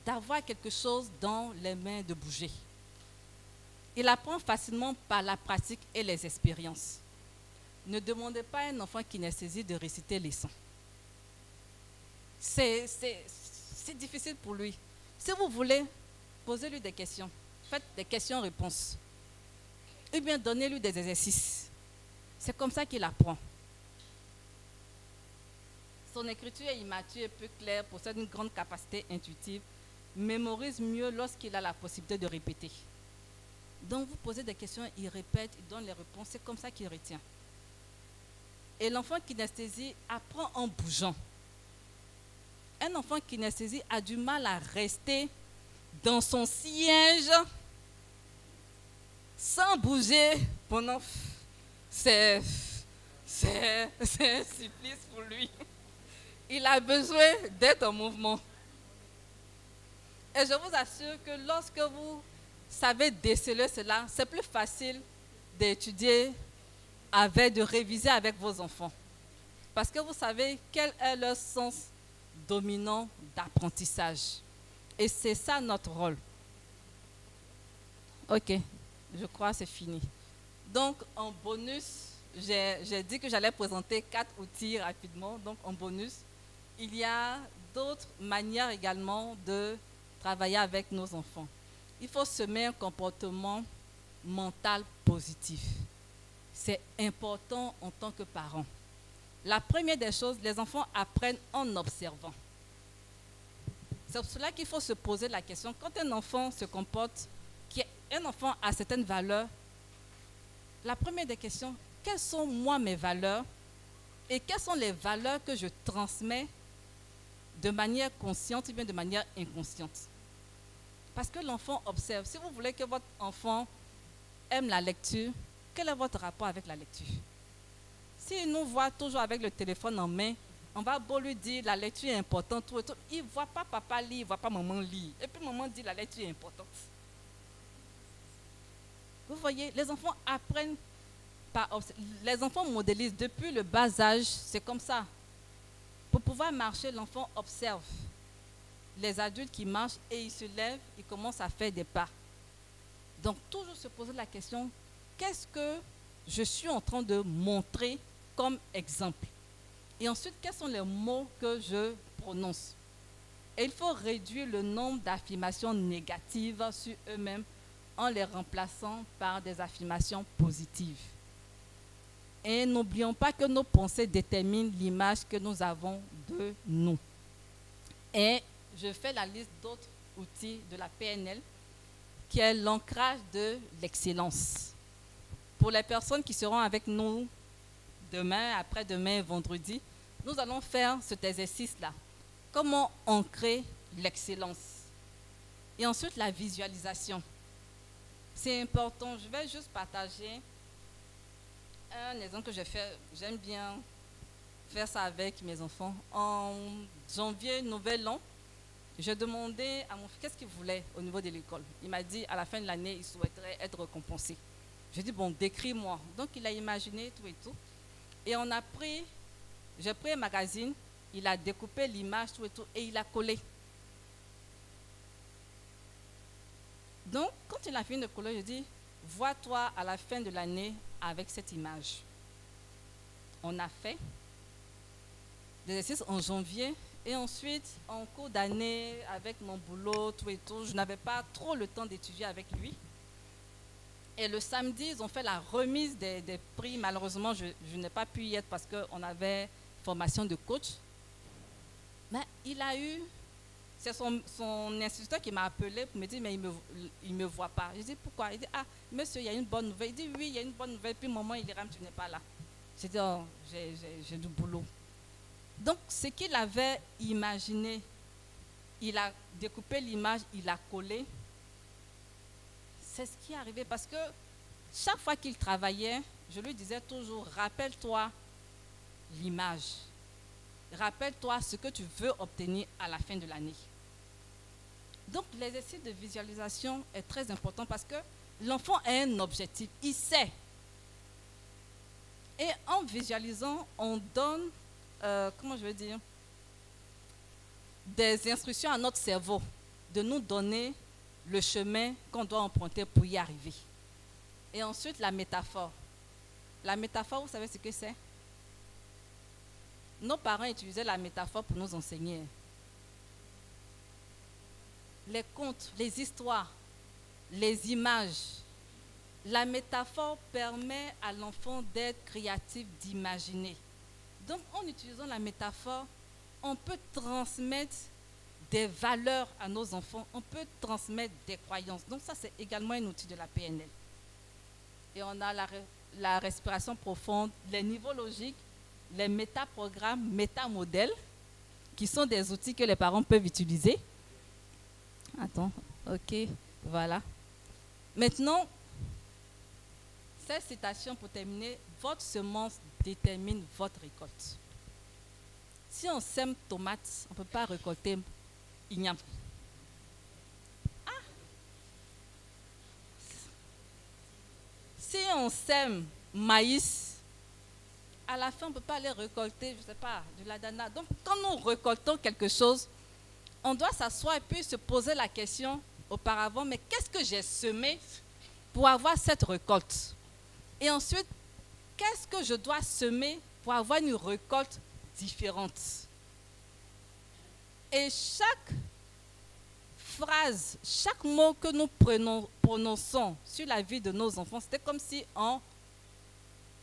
d'avoir quelque chose dans les mains, de bouger. Il apprend facilement par la pratique et les expériences. Ne demandez pas à un enfant kinesthésique de réciter les sons. C'est difficile pour lui. Si vous voulez, posez-lui des questions. Faites des questions-réponses. Ou bien donnez-lui des exercices. C'est comme ça qu'il apprend. Son écriture est immature et peu claire, possède une grande capacité intuitive, mémorise mieux lorsqu'il a la possibilité de répéter. Donc vous posez des questions, il répète, il donne les réponses, c'est comme ça qu'il retient. Et l'enfant kinesthésique apprend en bougeant. Un enfant kinesthésique a du mal à rester dans son siège sans bouger pendant... C'est un supplice pour lui. Il a besoin d'être en mouvement. Et je vous assure que lorsque vous savez déceler cela, c'est plus facile d'étudier, de réviser avec vos enfants. Parce que vous savez quel est leur sens dominant d'apprentissage. Et c'est ça notre rôle. Ok, je crois que c'est fini. Donc, en bonus, j'ai dit que j'allais présenter 4 outils rapidement. Donc, en bonus, il y a d'autres manières également de travailler avec nos enfants. il faut semer un comportement mental positif. C'est important en tant que parent. La première des choses, les enfants apprennent en observant. C'est pour cela qu'il faut se poser la question, quand un enfant se comporte, un enfant a certaines valeurs, la première des questions, quelles sont moi mes valeurs et quelles sont les valeurs que je transmets de manière consciente ou bien de manière inconsciente. Parce que l'enfant observe. Si vous voulez que votre enfant aime la lecture, quel est votre rapport avec la lecture? S'il nous voit toujours avec le téléphone en main, on va beau lui dire la lecture est importante, tout et tout. Il ne voit pas papa lire, il ne voit pas maman lire. Et puis maman dit la lecture est importante. Vous voyez, les enfants apprennent par observer. Les enfants modélisent depuis le bas âge, c'est comme ça. Pour pouvoir marcher, l'enfant observe les adultes qui marchent et ils se lèvent, ils commencent à faire des pas. Donc, toujours se poser la question, qu'est-ce que je suis en train de montrer comme exemple? Et ensuite, quels sont les mots que je prononce? Et il faut réduire le nombre d'affirmations négatives sur eux-mêmes en les remplaçant par des affirmations positives. Et n'oublions pas que nos pensées déterminent l'image que nous avons de nous. Et je fais la liste d'autres outils de la PNL qui est l'ancrage de l'excellence. Pour les personnes qui seront avec nous demain, après-demain et vendredi, nous allons faire cet exercice-là. Comment ancrer l'excellence? Et ensuite, la visualisation. C'est important. Je vais juste partager un exemple que j'ai fait. J'aime bien faire ça avec mes enfants. En janvier, nouvel an, j'ai demandé à mon fils qu'est-ce qu'il voulait au niveau de l'école. Il m'a dit à la fin de l'année, il souhaiterait être récompensé. J'ai dit, bon, décris-moi. Donc, il a imaginé tout et tout. Et on a pris, j'ai pris un magazine, il a découpé l'image, tout et tout, et il a collé. Donc, quand il a fini de coller, je dis, vois-toi à la fin de l'année avec cette image. On a fait des exercices en janvier et ensuite, en cours d'année, avec mon boulot, tout et tout, je n'avais pas trop le temps d'étudier avec lui. Et le samedi, ils ont fait la remise des prix. Malheureusement, je n'ai pas pu y être parce qu'on avait formation de coach. Mais il a eu... C'est son instituteur qui m'a appelé pour me dire, mais il me voit pas. Je dis, pourquoi? Il dit, ah, monsieur, il y a une bonne nouvelle. Il dit, oui, il y a une bonne nouvelle. Puis, maman, il dira, tu n'es pas là. J'ai dit, oh, j'ai du boulot. Donc, ce qu'il avait imaginé, il a découpé l'image, il a collé. C'est ce qui est arrivé parce que chaque fois qu'il travaillait, je lui disais toujours, rappelle-toi l'image. Rappelle-toi ce que tu veux obtenir à la fin de l'année. Donc, l'exercice de visualisation est très important parce que l'enfant a un objectif, il sait. Et en visualisant, on donne, comment je veux dire, des instructions à notre cerveau de nous donner le chemin qu'on doit emprunter pour y arriver. Et ensuite, la métaphore. La métaphore, vous savez ce que c'est? Nos parents utilisaient la métaphore pour nous enseigner. Les contes, les histoires, les images. La métaphore permet à l'enfant d'être créatif, d'imaginer. Donc, en utilisant la métaphore, on peut transmettre des valeurs à nos enfants, on peut transmettre des croyances. Donc, ça, c'est également un outil de la PNL. Et on a la respiration profonde, les niveaux logiques, les métaprogrammes, métamodèles, qui sont des outils que les parents peuvent utiliser. Attends, ok, voilà. Maintenant, cette citation pour terminer, votre semence détermine votre récolte. Si on sème tomates, on ne peut pas récolter igname. Ah! Si on sème maïs, à la fin, on ne peut pas aller récolter, je ne sais pas, de l'adana. Donc, quand nous récoltons quelque chose, on doit s'asseoir et puis se poser la question auparavant, mais qu'est-ce que j'ai semé pour avoir cette récolte? Et ensuite, qu'est-ce que je dois semer pour avoir une récolte différente? Et chaque phrase, chaque mot que nous prononçons sur la vie de nos enfants, c'était comme si on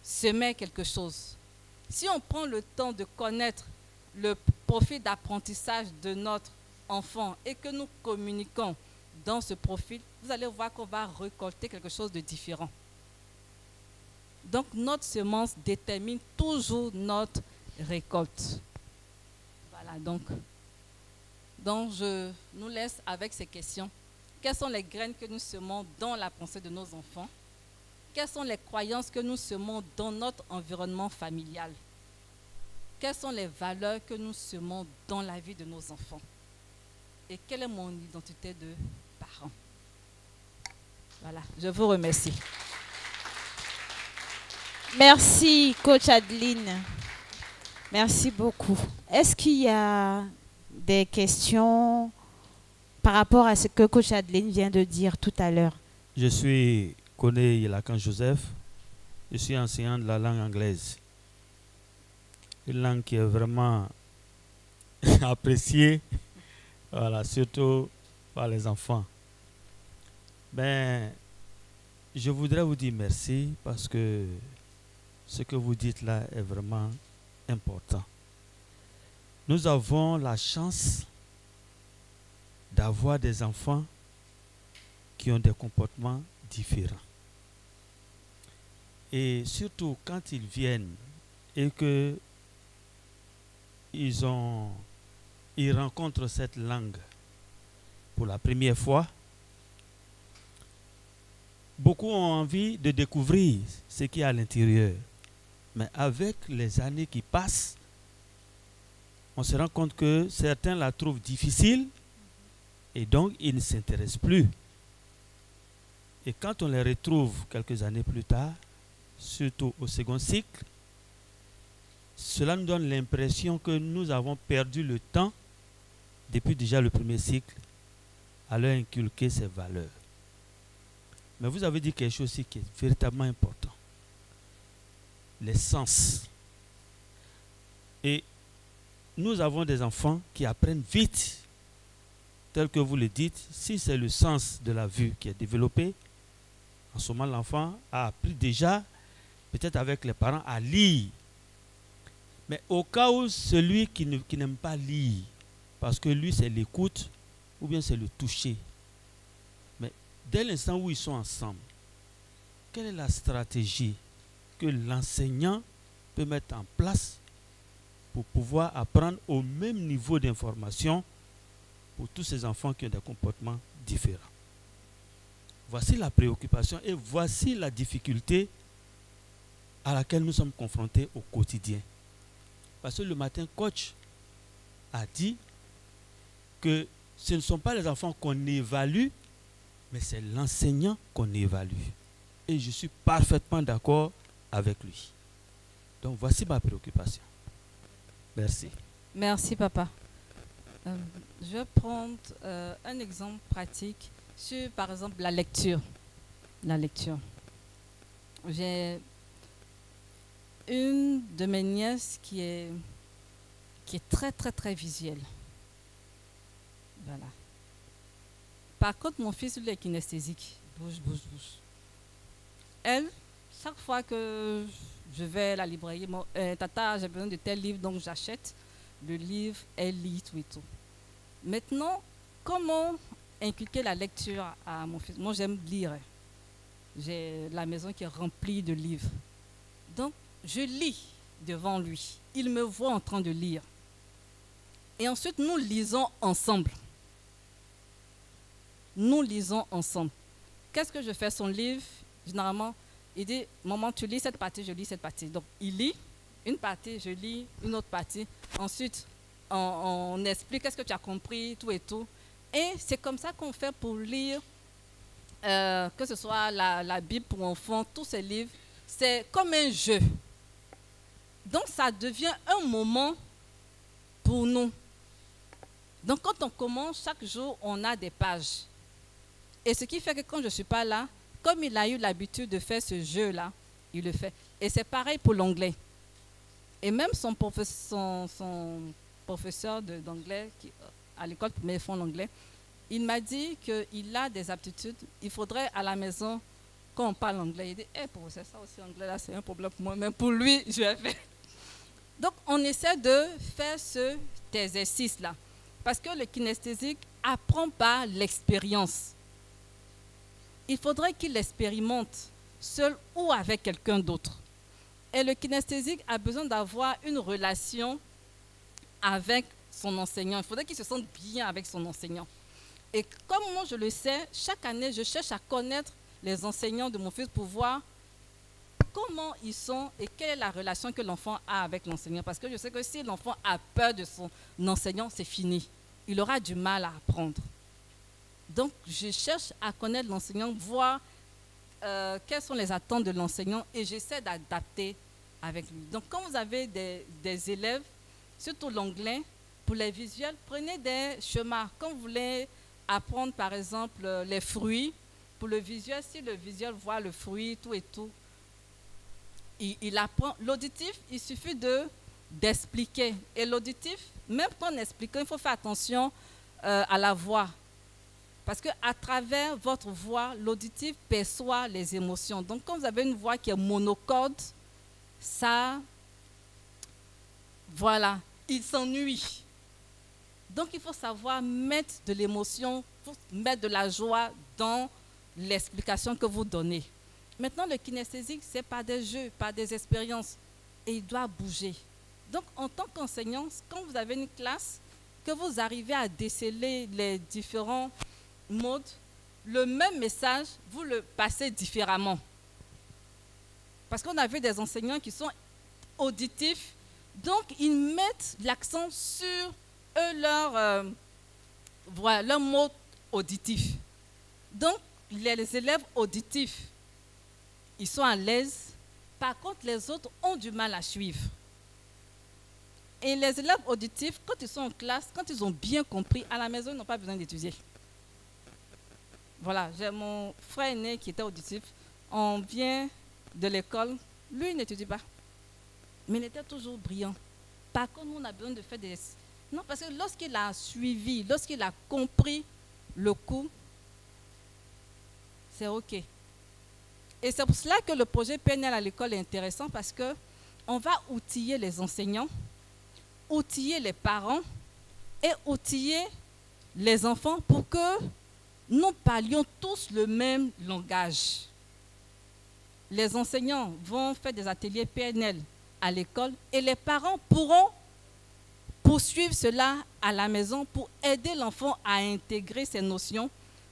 semait quelque chose. Si on prend le temps de connaître le profil d'apprentissage de notre enfant et que nous communiquons dans ce profil, vous allez voir qu'on va récolter quelque chose de différent. Donc, notre semence détermine toujours notre récolte. Voilà, donc je nous laisse avec ces questions. Quelles sont les graines que nous semons dans la pensée de nos enfants? Quelles sont les croyances que nous semons dans notre environnement familial? Quelles sont les valeurs que nous semons dans la vie de nos enfants? Et quelle est mon identité de parent? Voilà, je vous remercie. Merci, coach Adeline. Merci beaucoup. Est-ce qu'il y a des questions par rapport à ce que coach Adeline vient de dire tout à l'heure? Je suis Koné Yelakan Joseph. Je suis enseignant de la langue anglaise. Une langue qui est vraiment appréciée, voilà, surtout par les enfants. Ben, je voudrais vous dire merci parce que ce que vous dites là est vraiment important. Nous avons la chance d'avoir des enfants qui ont des comportements différents. Et surtout quand ils viennent et que ils rencontrent cette langue pour la première fois, beaucoup ont envie de découvrir ce qu'il y a à l'intérieur. Mais avec les années qui passent, on se rend compte que certains la trouvent difficile et donc ils ne s'intéressent plus. Et quand on les retrouve quelques années plus tard, surtout au second cycle, cela nous donne l'impression que nous avons perdu le temps depuis déjà le premier cycle à leur inculquer ces valeurs. Mais vous avez dit quelque chose aussi qui est véritablement important. Les sens. Et nous avons des enfants qui apprennent vite, tel que vous le dites. Si c'est le sens de la vue qui est développé, en ce moment l'enfant a appris déjà, peut-être avec les parents, à lire. Mais au cas où celui qui n'aime pas lire, parce que lui c'est l'écoute ou bien c'est le toucher, mais dès l'instant où ils sont ensemble, quelle est la stratégie que l'enseignant peut mettre en place pour pouvoir apprendre au même niveau d'information pour tous ces enfants qui ont des comportements différents? Voici la préoccupation et voici la difficulté à laquelle nous sommes confrontés au quotidien. Parce que le matin, coach a dit que ce ne sont pas les enfants qu'on évalue, mais c'est l'enseignant qu'on évalue. Et je suis parfaitement d'accord avec lui. Donc voici ma préoccupation. Merci. Merci, papa. Je vais prendre un exemple pratique sur, par exemple, la lecture. La lecture. J'ai une de mes nièces qui est très, très, très visuelle. Voilà. Par contre, mon fils, lui, est kinesthésique. Bouge, bouge, bouge. Elle, chaque fois que je vais à la librairie, tata, j'ai besoin de tel livre, donc j'achète le livre, elle lit tout et tout. Maintenant, comment inculquer la lecture à mon fils? Moi, j'aime lire. J'ai la maison qui est remplie de livres. Donc, je lis devant lui. Il me voit en train de lire. Et ensuite, nous lisons ensemble. Nous lisons ensemble. Qu'est-ce que je fais? Son livre, généralement, il dit, maman, tu lis cette partie, je lis cette partie. Donc, il lit une partie, je lis une autre partie. Ensuite, on explique qu'est-ce que tu as compris, tout et tout. Et c'est comme ça qu'on fait pour lire, que ce soit la Bible pour enfants, tous ces livres. C'est comme un jeu. Donc, ça devient un moment pour nous. Donc, quand on commence, chaque jour, on a des pages. Et ce qui fait que quand je ne suis pas là, comme il a eu l'habitude de faire ce jeu-là, il le fait. Et c'est pareil pour l'anglais. Et même son professeur d'anglais, à l'école, mais ils font l'anglais, il m'a dit qu'il a des aptitudes. Il faudrait à la maison, quand on parle anglais, il dit, professeur, ça aussi anglais, là, c'est un problème pour moi. Mais pour lui, je vais faire. Donc, on essaie de faire cet exercice-là. Parce que le kinesthésique apprend par l'expérience. Il faudrait qu'il l'expérimente seul ou avec quelqu'un d'autre. Et le kinesthésique a besoin d'avoir une relation avec son enseignant. Il faudrait qu'il se sente bien avec son enseignant. Et comme moi je le sais, chaque année, je cherche à connaître les enseignants de mon fils pour voir comment ils sont et quelle est la relation que l'enfant a avec l'enseignant. Parce que je sais que si l'enfant a peur de son enseignant, c'est fini. Il aura du mal à apprendre. Donc, je cherche à connaître l'enseignant, voir quelles sont les attentes de l'enseignant et j'essaie d'adapter avec lui. Donc, quand vous avez des élèves, surtout l'anglais, pour les visuels, prenez des schémas. Quand vous voulez apprendre, par exemple, les fruits, pour le visuel, si le visuel voit le fruit, tout et tout, il apprend. L'auditif, il suffit d'expliquer. Et l'auditif, même quand on explique, il faut faire attention à la voix. Parce qu'à travers votre voix, l'auditif perçoit les émotions. Donc, quand vous avez une voix qui est monocorde, ça, voilà, il s'ennuie. Donc, il faut savoir mettre de l'émotion, mettre de la joie dans l'explication que vous donnez. Maintenant, le kinesthésique, c'est par des jeux, par des expériences. Et il doit bouger. Donc, en tant qu'enseignant, quand vous avez une classe, que vous arrivez à déceler les différents modes, le même message, vous le passez différemment. Parce qu'on a vu des enseignants qui sont auditifs, donc ils mettent l'accent sur eux, leur mode auditif. Donc, les élèves auditifs, ils sont à l'aise. Par contre, les autres ont du mal à suivre. Et les élèves auditifs, quand ils sont en classe, quand ils ont bien compris, à la maison, ils n'ont pas besoin d'étudier. Voilà, j'ai mon frère aîné qui était auditif. On vient de l'école, lui, il n'étudie pas. Mais il était toujours brillant. Par contre, nous, on a besoin de faire des... Non, parce que lorsqu'il a suivi, lorsqu'il a compris le cours, c'est OK. Et c'est pour cela que le projet PNL à l'école est intéressant parce qu'on va outiller les enseignants, outiller les parents et outiller les enfants pour que nous parlions tous le même langage. Les enseignants vont faire des ateliers PNL à l'école et les parents pourront poursuivre cela à la maison pour aider l'enfant à intégrer ces notions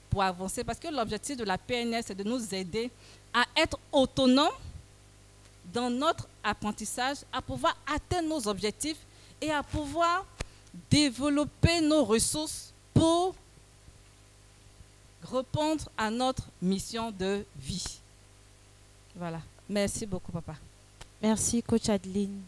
pour avancer. Parce que l'objectif de la PNL, c'est de nous aider à être autonomes dans notre apprentissage, à pouvoir atteindre nos objectifs et à pouvoir développer nos ressources pour répondre à notre mission de vie. Voilà. Merci beaucoup, papa. Merci, coach Adeline.